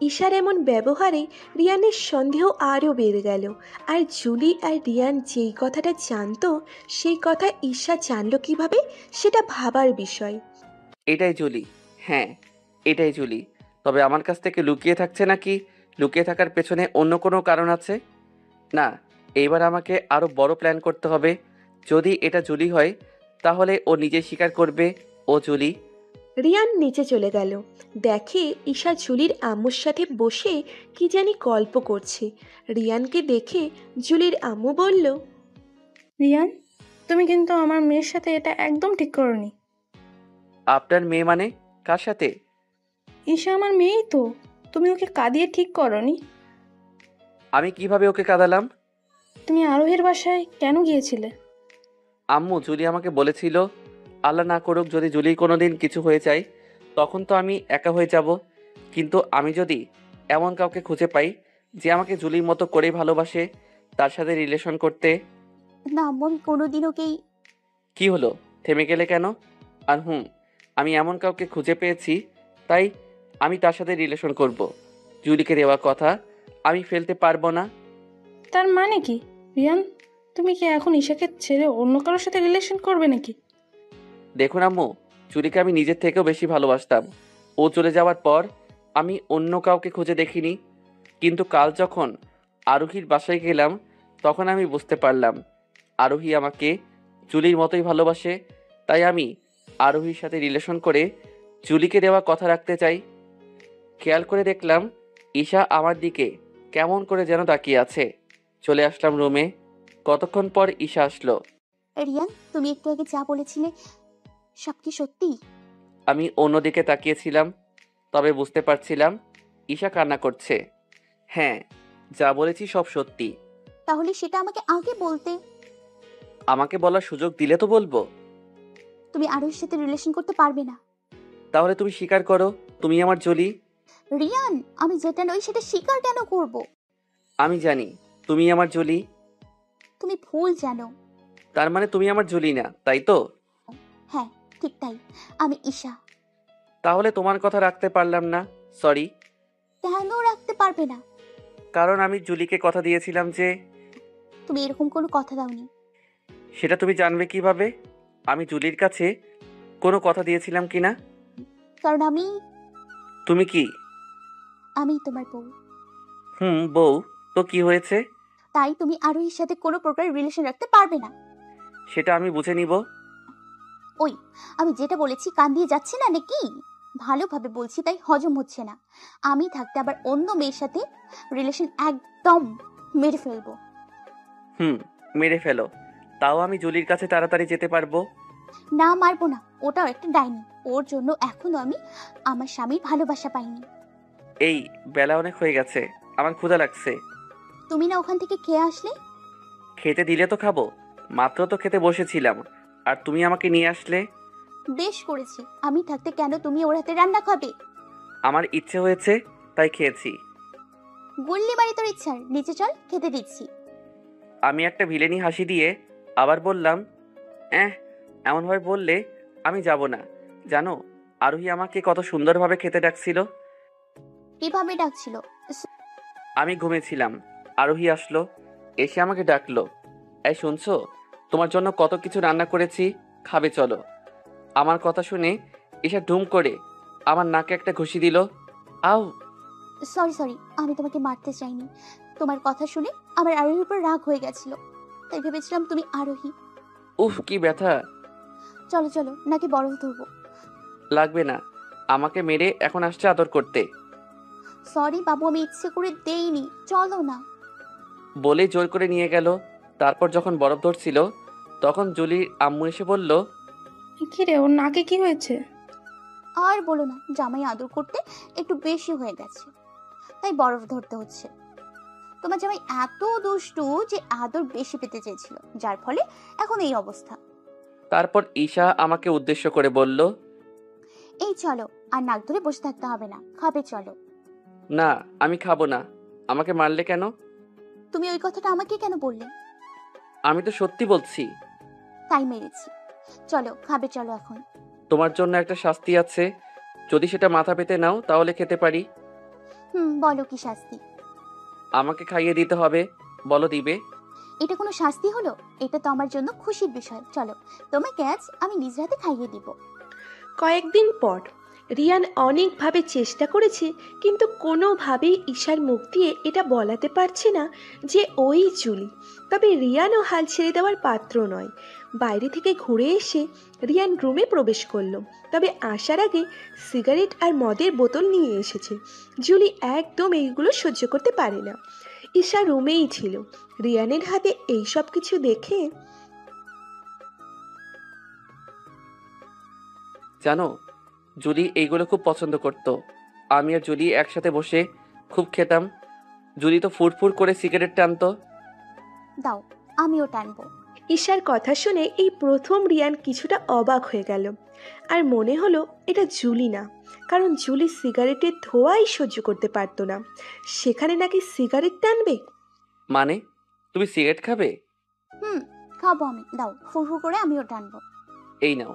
ঈশার এমন ব্যবহারে রিয়ানের সন্দেহ আরও বেড়ে গেল। আর জুলি আর রিয়ান যেই কথাটা জানতো সেই কথা ঈশা জানলো কিভাবে, সেটা ভাবার বিষয়। এটাই জুলি, হ্যাঁ এটাই জুলি। তবে আমার কাছ থেকে লুকিয়ে থাকছে নাকি লুকিয়ে থাকার পেছনে অন্য কোনো কারণ আছে? না, এইবার আমাকে আরও বড় প্ল্যান করতে হবে। যদি এটা জুলি হয় তাহলে ও নিজে স্বীকার করবে ও জুলি। রিয়ান নিচে চলে গেল। দেখে ঈশা জুলির আম্মুর সাথে বসে কি জানি গল্প করছে। রিয়ানকে দেখে জুলির আম্মু বলল, রিয়ান, তুমি কিন্তু আমার মেয়ের সাথে এটা একদম ঠিক করোনি। আপনার মেয়ে মানে? কার সাথে? ঈশা আমার মেয়েই তো, তুমি ওকে কাঁদিয়ে ঠিক করোনি। আমি কিভাবে ওকে কাঁদালাম? তুমি আরোহের বাসায় কেন গিয়েছিলে? আম্মু, জুলি আমাকে বলেছিল আল্লাহ না করুক যদি জুলির কোনো দিন কিছু হয়ে যায় তখন তো আমি একা হয়ে যাব। কিন্তু আমি যদি এমন কাউকে খুঁজে পাই যে আমাকে জুলির মতো করেই ভালোবাসে, তার সাথে রিলেশন করতে। না আম্মু, আমি কোনোদিন ওকেই। কি হলো, থেমে গেলে কেন? আর আমি এমন কাউকে খুঁজে পেয়েছি, তাই আমি তার সাথে রিলেশন করব। জুলিকে দেওয়া কথা আমি ফেলতে পারবো না। তার মানে কি রিয়ান, তুমি কি এখন ঈশাকে ছেড়ে অন্য কারোর সাথে রিলেশন করবে নাকি? দেখুন আম্মু, জুলিকে আমি নিজের থেকেও বেশি ভালোবাসতাম। ও চলে যাওয়ার পর আমি অন্য কাউকে খুঁজে দেখিনি, কিন্তু কাল যখন আরোহীর বাসায় গেলাম তখন আমি বুঝতে পারলাম আরোহী আমাকে জুলির মতোই ভালোবাসে। তাই আমি আরোহীর সাথে রিলেশন করে জুলিকে দেওয়া কথা রাখতে চাই। খেয়াল করে দেখলাম ঈশা আমার দিকে কেমন করে যেন তাকিয়ে আছে। চলে আসলাম রুমে। কতক্ষণ পর ঈশা আসলো। রিয়ান, তুমি একটু আগে যা বলেছিলে সব কি সত্যি? আমি অন্যদিকে তাকিয়েছিলাম, তবে বুঝতে পারছিলাম ঈশা কান্না করছে। হ্যাঁ, যা বলেছি সব সত্যি। তাহলে সেটা আমাকে আগে বলতে। আমাকে বলার সুযোগ দিলে তো বলবো। তুমি আরোহীর সাথে রিলেশন করতে পারবে না। তাহলে তুমি স্বীকার করো তুমি আমার জলি। রিয়ান, আমি যেটা নই সেটা স্বীকার কেন করব? আমি জানি তুমি আমার জলি। তুমি ভুল জানো। তার মানে তুমি আমার জলি না, তাই তো? হ্যাঁ, ঠিক তাই। আমি ঈশা। তাহলে তোমার কথা রাখতে পারলাম না, সরি। কেন রাখতে পারবে না? কারণ আমি জুলিকে কথা দিয়েছিলাম যে। তুমি এরকম কোনো কথা দাওনি। সেটা তুমি জানবে কিভাবে আমি জুলির কাছে কোনো কথা দিয়েছিলাম কিনা? কারণ আমি তুমি কি? আমি তোমার বউ। বউ তো কি হয়েছে? তাই তুমি আরোহীর সাথে কোনো প্রকার রিলেশন রাখতে পারবে না। সেটা আমি বুঝে নিব। ওই, আমি যেটা বলেছি কান দিয়ে যাচ্ছে না নাকি? ভালোভাবে বলছি তাই হজম হচ্ছে না। আমি থাকতে আবার অন্য মেয়ের সাথে রিলেশন একদম মেরে ফেলবো। মেরে ফেলো, তাও আমি জুলির কাছে তাড়াতাড়ি যেতে পারবো। না, মারবো না। ওটাও একটা ডাইনি। ওর জন্য এখনো আমি আমার স্বামীর ভালোবাসা পাইনি। এই বেলা অনেক হয়ে গেছে, আমার ক্ষুধা লাগছে। তুমি না ওখান থেকে খেয়ে আসলে? খেতে দিলে তো খাবো, মাত্র তো খেতে বসেছিলাম আর তুমি আমাকে নিয়ে আসলে। বেশ করেছি। আমি থাকতে কেন তুমি ওর হাতে রান্না খাবে? আমার ইচ্ছে হয়েছে তাই খেয়েছি। গুল্লি বাড়ি তোর ইচ্ছার, নিচে চল, খেতে দিচ্ছি। আমি একটা ভিলেনি হাসি দিয়ে আবার বললাম, এমনভাবে বললে আমি যাব না। জানো, আরোহী আমাকে কত সুন্দরভাবে খেতে ডাকছিল। কিভাবে ডাকছিল? আমি ঘুমেছিলাম, আরোহী আসলো, এসে আমাকে ডাকলো, এই শুনছো, তোমার জন্য কত কিছু রান্না করেছি, খাবে চলো। আমার কথা শুনে ঈশা ঢুম করে আমার নাকে একটা ঘুষি দিল। আউ! সরি, আমি তোমাকে মারতে চাইনি। তোমার কথা শুনে আমার আরোহীর উপর রাগ হয়ে গেছিল, তাই ভেবেছিলাম তুমি আরোহী। উফ, কি ব্যথা! চলো, নাকি বরফ ধরবো? লাগবে না, আমাকে মেরে এখন আসছে আদর করতে। সরি বাবু, আমি ইচ্ছে করে দেইনি, চলো না। বলে জোর করে নিয়ে গেল। তারপর যখন বরফ ধরছিল তখন জুলির আম্মু এসে বলল, কি রে, ওর নাকে কি হয়েছে? আর বলো না, জামাই আদর করতে একটু বেশি হয়ে গেছে, তাই বরফ ধরতে হচ্ছে। তোমার জামাই এত দুষ্টু যে আদর বেশি পেতে চেয়েছিল, যার ফলে এখন এই অবস্থা। তারপর ঈশা আমাকে উদ্দেশ্য করে বলল, এই চলো, আর নাক ধরে বসে থাকতে হবে না, খাবে চলো। না, আমি খাবো না। আমাকে মারলে কেন? তুমি ওই কথাটা আমাকে কেন বললে? আমি তো সত্যি বলছি। তাই মেরেছি। চলো, খাবে চলো এখন। তোমার জন্য একটা শাস্তি আছে, যদি সেটা মাথা পেতে নাও তাহলে খেতে পারি। বলো কি শাস্তি? আমাকে খাইয়ে দিতে হবে। বলো দিবে? এটা কোনো শাস্তি হলো? এটা তো আমার জন্য খুশির বিষয়। চলো, তোমাকে আজ আমি নিজ হাতে খাইয়ে দিব। কয়েকদিন পর রিয়ান অনেকভাবে চেষ্টা করেছে, কিন্তু কোনোভাবেই ঈশার মুখ দিয়ে এটা বলাতে পারছে না যে ওই জুলি। তবে রিয়ানও হাল ছেড়ে দেওয়ার পাত্র নয়। বাইরে থেকে ঘুরে এসে রিয়ান রুমে প্রবেশ করলো, তবে আসার আগে সিগারেট আর মদের বোতল নিয়ে এসেছে। জুলি একদম এইগুলো সহ্য করতে পারে না। ঈশা রুমেই ছিল। রিয়ানের হাতে এই সব কিছু দেখে, জানো, জুলি এইগুলো খুব পছন্দ করত। আমি আর জুলি একসাথে বসে খুব খেতাম। জুলি তো ফুরফুর করে সিগারেট টানতো। দাও, আমিও টানবো। ঈশার কথা শুনে এই প্রথম রিয়ান কিছুটা অবাক হয়ে গেল, আর মনে হলো এটা জুলি না, কারণ জুলি সিগারেটের ধোঁয়াই সহ্য করতে পারতো না, সেখানে নাকি সিগারেট টানবে। মানে তুমি সিগারেট খাবে? খাবো আমি। দাও, ফুরফুর করে আমিও টানবো। এই নাও।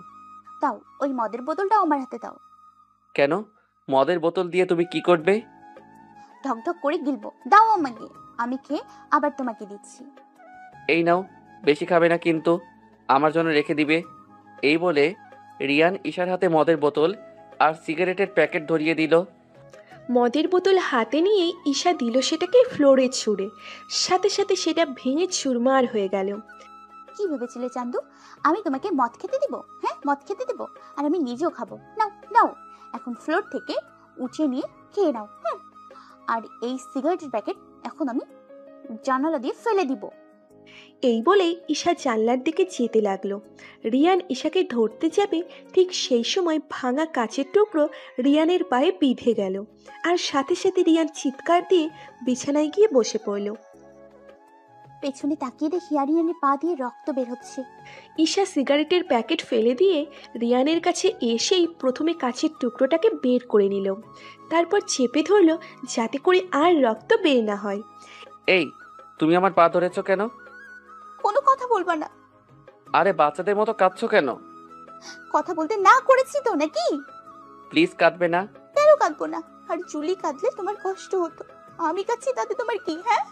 দাও, ওই মদের বোতলটাও আমার হাতে দাও। কেন? মদের বোতল দিয়ে তুমি কি করবে? ঢকঢক করে গিলবো। দাও আমাকে, আমি খেয়ে আবার তোমাকে দিচ্ছি। এই নাও, বেশি খাবে না কিন্তু, আমার জন্য রেখে দিবে। এই বলে রিয়ান ঈশার হাতে মদের বোতল আর সিগারেটের প্যাকেট ধরিয়ে দিল। মদের বোতল হাতে নিয়ে ঈশা দিল সেটাকে ফ্লোরে ছুঁড়ে, সাথে সাথে সেটা ভেঙে চুরমার হয়ে গেল। কি ভেবেছিলে চান্দু, আমি তোমাকে মদ খেতে দিব? হ্যাঁ, মদ খেতে দিব, আর আমি নিজেও খাবো। নাও নাও, এখন ফ্লোর থেকে উঠিয়ে নিয়ে খেয়ে নাও। আর এই সিগারেটের প্যাকেট এখন আমি জানালা দিয়ে ফেলে দিব। এই বলেই ঈশা জানলার দিকে যেতে লাগলো। রিয়ান ঈশাকে ধরতে যাবে, ঠিক সেই সময় ভাঙা কাচের টুকরো রিয়ানের পায়ে বিঁধে গেল, আর সাথে সাথে রিয়ান চিৎকার দিয়ে বিছানায় গিয়ে বসে পড়ল। পেছনে তাকিয়ে দেখি আরিয়ানের পা দিয়ে রক্ত বের হচ্ছে। ঈশা সিগারেটের প্যাকেট ফেলে দিয়ে রিয়ানের কাছে এসেই প্রথমে কাচের টুকরোটাকে বের করে নিল, তারপর চেপে ধরল যাতে করে আর রক্ত বের না হয়। এই, তুমি আমার পা ধরেছো কেন? কোনো কথা বলবা না। আরে বাচ্চাদের মতো কাঁদছো কেন? কথা বলতে না করেছি তো নাকি? প্লিজ কাঁদবে না। কেন কাঁদবো না? আর জুলি কাঁদলে তোমার কষ্ট হতো, আমি কাঁদছি তাতে তোমার কি? হ্যাঁ,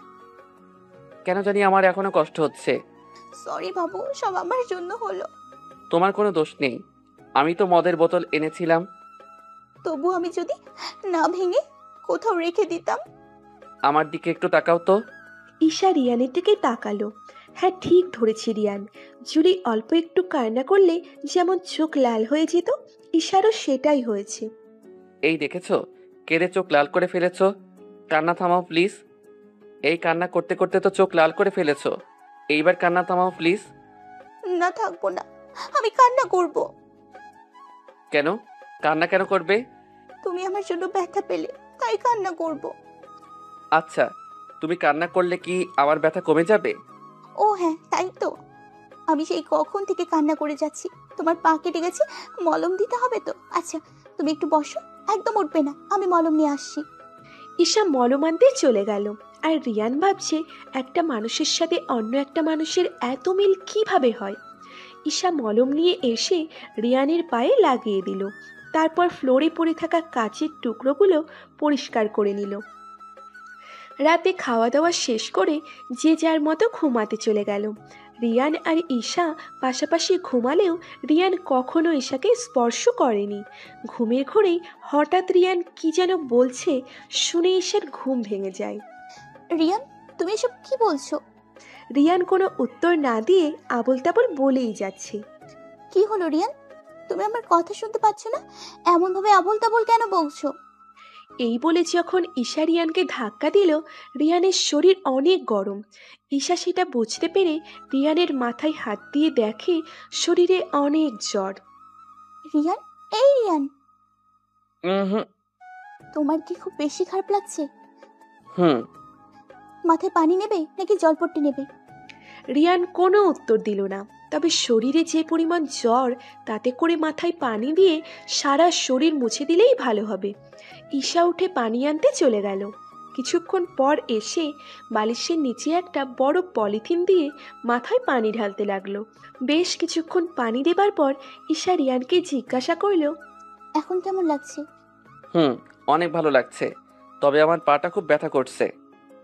কেন জানি আমার এখনো কষ্ট হচ্ছে। সরি বাবু, সব আমার জন্য হলো। তোমার কোনো দোষ নেই, আমি তো মদের বোতল এনেছিলাম। তবু আমি যদি না ভেঙে কোথাও রেখে দিতাম। আমার দিকে একটু তাকাও তো। ঈশা রিয়ানের দিকে তাকালো। হ্যাঁ, ঠিক ধরেছে রিয়ান। জুলি অল্প একটু কান্না করলে যেমন চোখ লাল হয়ে যেত, ঈশারও সেটাই হয়েছে। এই দেখেছো, কেঁদে চোখ লাল করে ফেলেছো। কান্না থামাও প্লিজ। এই কান্না করতে করতে তো চোখ লাল করে ফেলেছো, এইবার কান্না থামাও প্লিজ। না, থাকবো না, আমি কান্না করব। কেন কান্না কেন করবে? তুমি আমার জন্য ব্যথা পেলে তাই কান্না করব। আচ্ছা, তুমি কান্না করলে কি আমার ব্যথা কমে যাবে? ও হ্যাঁ, তাই তো। আমি সেই কখন থেকে কান্না করে যাচ্ছি। তোমার পা কেটে গেছে, মলম দিতে হবে তো। আচ্ছা, তুমি একটু বসো, একদম উঠবে না, আমি মলম নিয়ে আসছি। ঈশা মলম আনতে চলে গেল, আর রিয়ান ভাবছে একটা মানুষের সাথে অন্য একটা মানুষের এত মিল কিভাবে হয়। ঈশা মলম নিয়ে এসে রিয়ানের পায়ে লাগিয়ে দিল, তারপর ফ্লোরে পড়ে থাকা কাচের টুকরোগুলো পরিষ্কার করে নিল। রাতে খাওয়া দাওয়া শেষ করে যে যার মতো ঘুমাতে চলে গেল। রিয়ান আর ঈশা পাশাপাশি ঘুমালেও রিয়ান কখনো ঈশাকে স্পর্শ করেনি। ঘুমের ঘোরেই হঠাৎ রিয়ান কি যেন বলছে শুনে ঈশার ঘুম ভেঙে যায়। রিয়ান, তুমি এসব কি বলছো? রিয়ান কোনো উত্তর না দিয়ে আবোল তাবোল বলেই যাচ্ছে। কি হলো রিয়ান, তুমি আমার কথা শুনতে পাচ্ছ না? এমন ভাবে আবোল তাবোল কেন বলছো? এই বলে যখন ঈশা রিয়ানকে ধাক্কা দিল, রিয়ানের শরীর অনেক গরম। ঈশা সেটা বুঝতে পেরে রিয়ানের মাথায় হাত দিয়ে দেখে শরীরে অনেক জ্বর। রিয়ান, এই রিয়ান, হুম। তোমার কি খুব বেশি খারাপ লাগছে? হুম। মাথায় পানি নেবে নাকি জলপট্টি নেবে? রিয়ান কোনো উত্তর দিল না, তবে শরীরে যে পরিমাণ জ্বর, তাতে করে মাথায় পানি দিয়ে সারা শরীর মুছে দিলেই ভালো হবে। ঈশা উঠে পানি আনতে চলে গেল। কিছুক্ষণ পর এসে বালিশের নিচে একটা বড় পলিথিন দিয়ে মাথায় পানি ঢালতে লাগলো। বেশ কিছুক্ষণ পানি দেবার পর ঈশা রিয়ানকে জিজ্ঞাসা করল, এখন কেমন লাগছে? অনেক ভালো লাগছে, তবে আমার পাটা খুব ব্যথা করছে।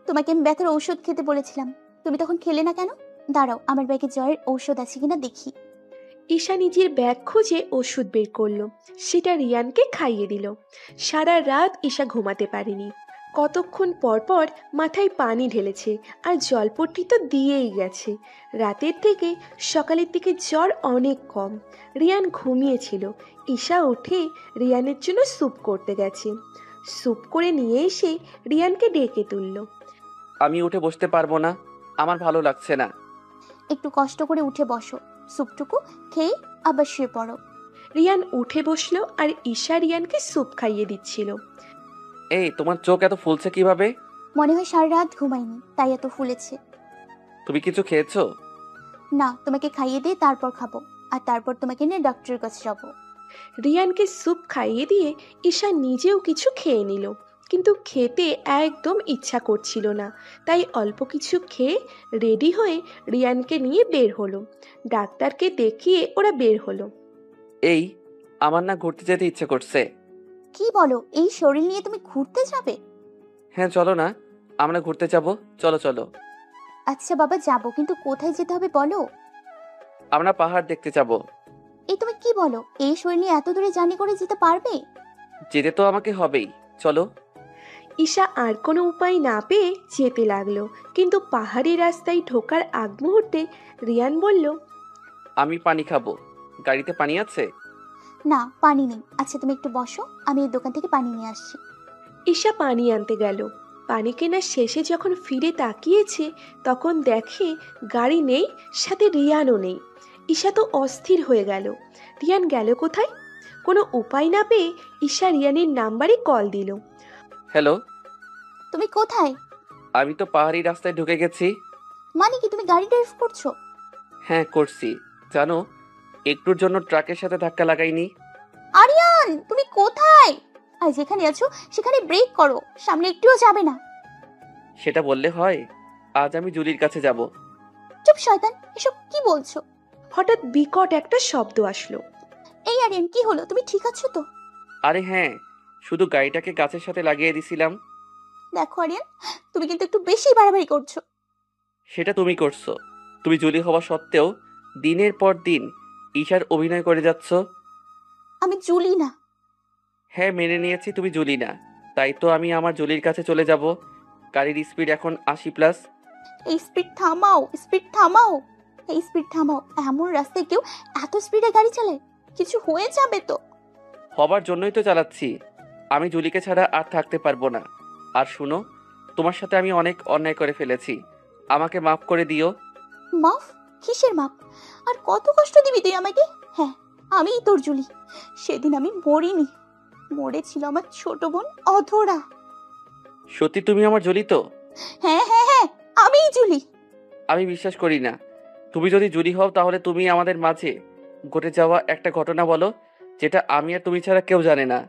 তোমাকে আমি ব্যথার ঔষধ খেতে বলেছিলাম, তুমি তখন খেলে না কেন? দাঁড়াও, আমার ব্যাগে জ্বরের ঔষধ আছে কিনা দেখি। ঈশা নিজের ব্যাগ খুঁজে ওষুধ বের করলো, সেটা রিয়ানকে খাইয়ে দিল। সারা রাত ঈশা ঘুমাতে পারেনি। কতক্ষণ পর পর মাথায় পানি ঢেলেছে, আর জলপট্টি তো দিয়েই গেছে। রাতের থেকে সকালের দিকে জ্বর অনেক কম। রিয়ান ঘুমিয়েছিল। ঈশা উঠে রিয়ানের জন্য স্যুপ করতে গেছে। স্যুপ করে নিয়ে এসে রিয়ানকে ডেকে তুলল। আমি উঠে বসতে পারবো না, আমার ভালো লাগছে না। একটু কষ্ট করে উঠে বসো, স্যুপটুকু খেয়ে আবার শুয়ে পড়ো। রিয়ান উঠে বসলো, আর ঈশা রিয়ানকে স্যুপ খাইয়ে দিচ্ছিল। এই, তোমার চোখ এত ফুলছে কিভাবে? মনে হয় সারা রাত ঘুমাইনি, তাই এত ফুলেছে। তুমি কিছু খেয়েছো? না, তোমাকে খাইয়ে দিয়ে তারপর খাবো, আর তারপর তোমাকে নিয়ে ডক্টরের কাছে যাবো। রিয়ানকে স্যুপ খাইয়ে দিয়ে ঈশা নিজেও কিছু খেয়ে নিল, কিন্তু খেতে একদম ইচ্ছা করছিল না। তাই অল্প কিছু খেয়ে রেডি হয়ে রিয়ানকে নিয়ে বের হলো। ডাক্তারকে দেখিয়ে ওরা বের হলো। এই, আমার না ঘুরতে যেতে ইচ্ছে করছে। কি বলো, এই শরীর নিয়ে তুমি ঘুরতে যাবে? হ্যাঁ চলো না, আমরা ঘুরতে যাব। চলো চলো। আচ্ছা বাবা, যাবো, কিন্তু কোথায় যেতে হবে বলো? আমরা পাহাড় দেখতে যাব। এই তুমি কি বলো, এই শরীর নিয়ে এত দূরে জার্নি করে যেতে পারবে? যেতে তো আমাকে হবেই, চলো। ঈশা আর কোনো উপায় না পেয়ে যেতে লাগলো, কিন্তু পাহাড়ি রাস্তায় ঢোকার আগ মুহূর্তে রিয়ান বলল, আমি পানি খাবো, গাড়িতে পানি আছে? না, পানি নেই। আচ্ছা তুমি একটু বসো, আমি এই দোকান থেকে পানি নিয়ে আসছি। ঈশা পানি আনতে গেল। পানি কেনা শেষে যখন ফিরে তাকিয়েছে তখন দেখে গাড়ি নেই, সাথে রিয়ানও নেই। ঈশা তো অস্থির হয়ে গেল। রিয়ান গেল কোথায়? কোনো উপায় না পেয়ে ঈশা রিয়ানের নাম্বারে কল দিল। হ্যালো, তুমি কোথায়? আমি তো পাহাড়ি রাস্তায় ঢুকে গেছি। মানে কি তুমি গাড়ি ড্রাইভ করছো? হ্যাঁ করছি, জানো একটুর জন্য ট্রাকের সাথে ধাক্কা লাগাইনি। আরিয়ান তুমি কোথায়? আর যেখানে আছো সেখানে ব্রেক করো, সামনে একটুও যাবে না। সেটা বললে হয়? আজ আমি জুলির কাছে যাব। চুপ শয়তান, এসব কি বলছো? হঠাৎ বিকট একটা শব্দ আসলো। এই আরিয়ান কি হলো, তুমি ঠিক আছো তো? আরে হ্যাঁ, শুধু গাড়িটাকে গাছের সাথে লাগিয়ে দিছিলাম। দেখো আরিয়ান, তুমি কিন্তু একটু বেশি বাড়াবাড়ি করছো। সেটা তুমি করছো। তুমি জুলি হওয়া সত্ত্বেও দিনের পর দিন ঈশার অভিনয় করে যাচ্ছ। আমি জুলি না। হ্যাঁ মেনে নিয়েছি তুমি জুলি না, তাই তো আমি আমার জুলির কাছে চলে যাব। গাড়ির স্পিড এখন 80+। এই স্পিড থামাও, স্পিড থামাও, এই স্পিড থামাও। এমন রাস্তায় কেউ এত স্পিডে গাড়ি চালায়? কিছু হয়ে যাবে তো। হবার জন্যই তো চালাচ্ছি। আমি জুলিকে ছাড়া আর থাকতে পারবো না। আর শুনো, তোমার সাথে আমি অনেক অন্যায় করে ফেলেছি, আমাকে মাফ করে দিও। মাফ? কিসের মাপ? আর কত কষ্ট দিবি তুই আমাকে? হ্যাঁ, আমিই তোর জুলি। সেদিন আমি মরিনি, মরেছিল আমার ছোট বোন অধরা। সত্যি তুমি আমার জুলি তো? হ্যাঁ হ্যাঁ হ্যাঁ, আমিই জুলি। আমি বিশ্বাস করি না। তুমি যদি জুলি হও তাহলে তুমি আমাদের মাঝে ঘটে যাওয়া একটা ঘটনা বলো, যেটা আমি আর তুমি ছাড়া কেউ জানে না।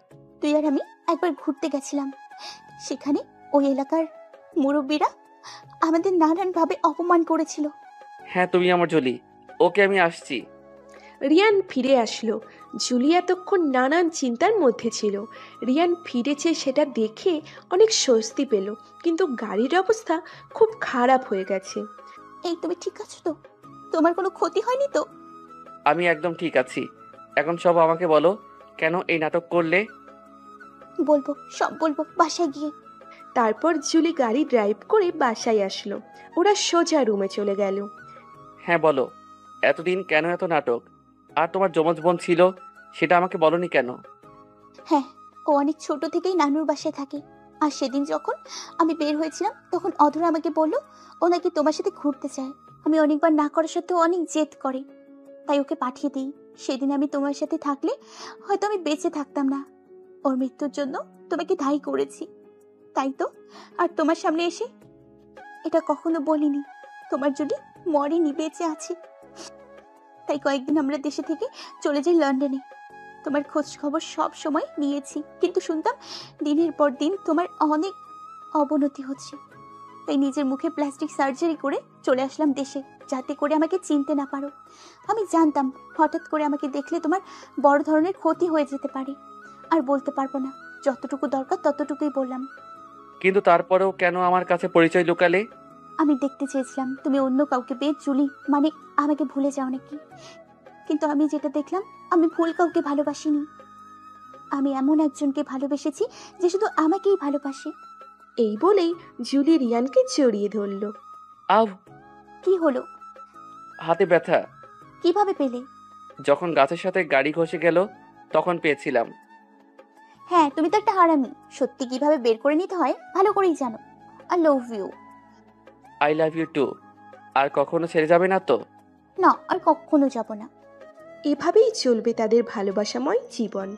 তুই আর আমি একবার ঘুরতে গেছিলাম, সেখানে ওই এলাকার মুরব্বীরা আমাদের নানানভাবে অপমান করেছিল। হ্যাঁ তুমি আমার জুলি। ওকে আমি আসছি। রিয়ান ফিরে আসলো। জুলি এতক্ষণ নানান চিন্তার মধ্যে ছিল। রিয়ান ফিরেছে সেটা দেখে অনেক স্বস্তি পেল, কিন্তু গাড়ির অবস্থা খুব খারাপ হয়ে গেছে। এই তুমি ঠিক আছো তো? তোমার কোনো ক্ষতি হয়নি তো? আমি একদম ঠিক আছি। এখন সব আমাকে বলো, কেন এই নাটক করলে? বলবো, সব বলবো বাসায় গিয়ে। তারপর জুলি গাড়ি ড্রাইভ করে বাসায় আসলো। ওরা সোজা রুমে চলে গেল। হ্যাঁ বলো, এতদিন কেন এত নাটক? আর তোমার যমজ বোন ছিল, সেটা আমাকে বলনি কেন? হ্যাঁ, ও অনেক ছোট থেকেই নানুর বাসায় থাকে। আর সেদিন যখন আমি বের হয়েছিলাম তখন অধরা আমাকে বলল ও নাকি তোমার সাথে ঘুরতে চায়। আমি অনেকবার না করার সত্ত্বেও অনেক জেদ করে, তাই ওকে পাঠিয়ে দিই। সেদিন আমি তোমার সাথে থাকলে হয়তো আমি বেঁচে থাকতাম না। ওর মৃত্যুর জন্য তোমাকে দায়ী করেছি, তাই তো। আর তোমার সামনে এসে এটা কখনো বলিনি তোমার যদি মরেনি, বেঁচে আছে। তাই কয়েকদিন আমরা দেশে থেকে চলে যাই লন্ডনে। তোমার খোঁজ খবর সব সময় নিয়েছি, কিন্তু শুনতাম দিনের পর দিন তোমার অনেক অবনতি হচ্ছে। তাই নিজের মুখে প্লাস্টিক সার্জারি করে চলে আসলাম দেশে, যাতে করে আমাকে চিনতে না পারো। আমি জানতাম হঠাৎ করে আমাকে দেখলে তোমার বড় ধরনের ক্ষতি হয়ে যেতে পারে। আর বলতে পারবো না, যতটুকু দরকার ততটুকুই বললাম। কিন্তু তারপরেও কেন আমার কাছে পরিচয় লুকালে? আমি দেখতে চেয়েছিলাম তুমি অন্য কাউকে পেয়ে জুলি মানে আমাকে ভুলে যাও নাকি, কিন্তু আমি যেটা দেখলাম আমি ভুল কাউকে ভালোবাসিনি। আমি এমন একজনকে ভালোবেসেছি যে শুধু আমাকেই ভালোবাসে। এই বলেই জুলি রিয়ানকে জড়িয়ে ধরল। আউ! কি হলো? হাতে ব্যথা। কিভাবে পেলে? যখন গাছের সাথে গাড়ি ঘষে গেল তখন পেয়েছিলাম। হ্যাঁ, তুমি তো একটা হারামি। সত্যি কিভাবে বের করে নিতে হয় ভালো করেই জানো। I love you. I love you too. আর কখনো ছেড়ে যাবে না তো? না, আর কখনো যাব না। এভাবেই চলবে তাদের ভালোবাসাময় জীবন।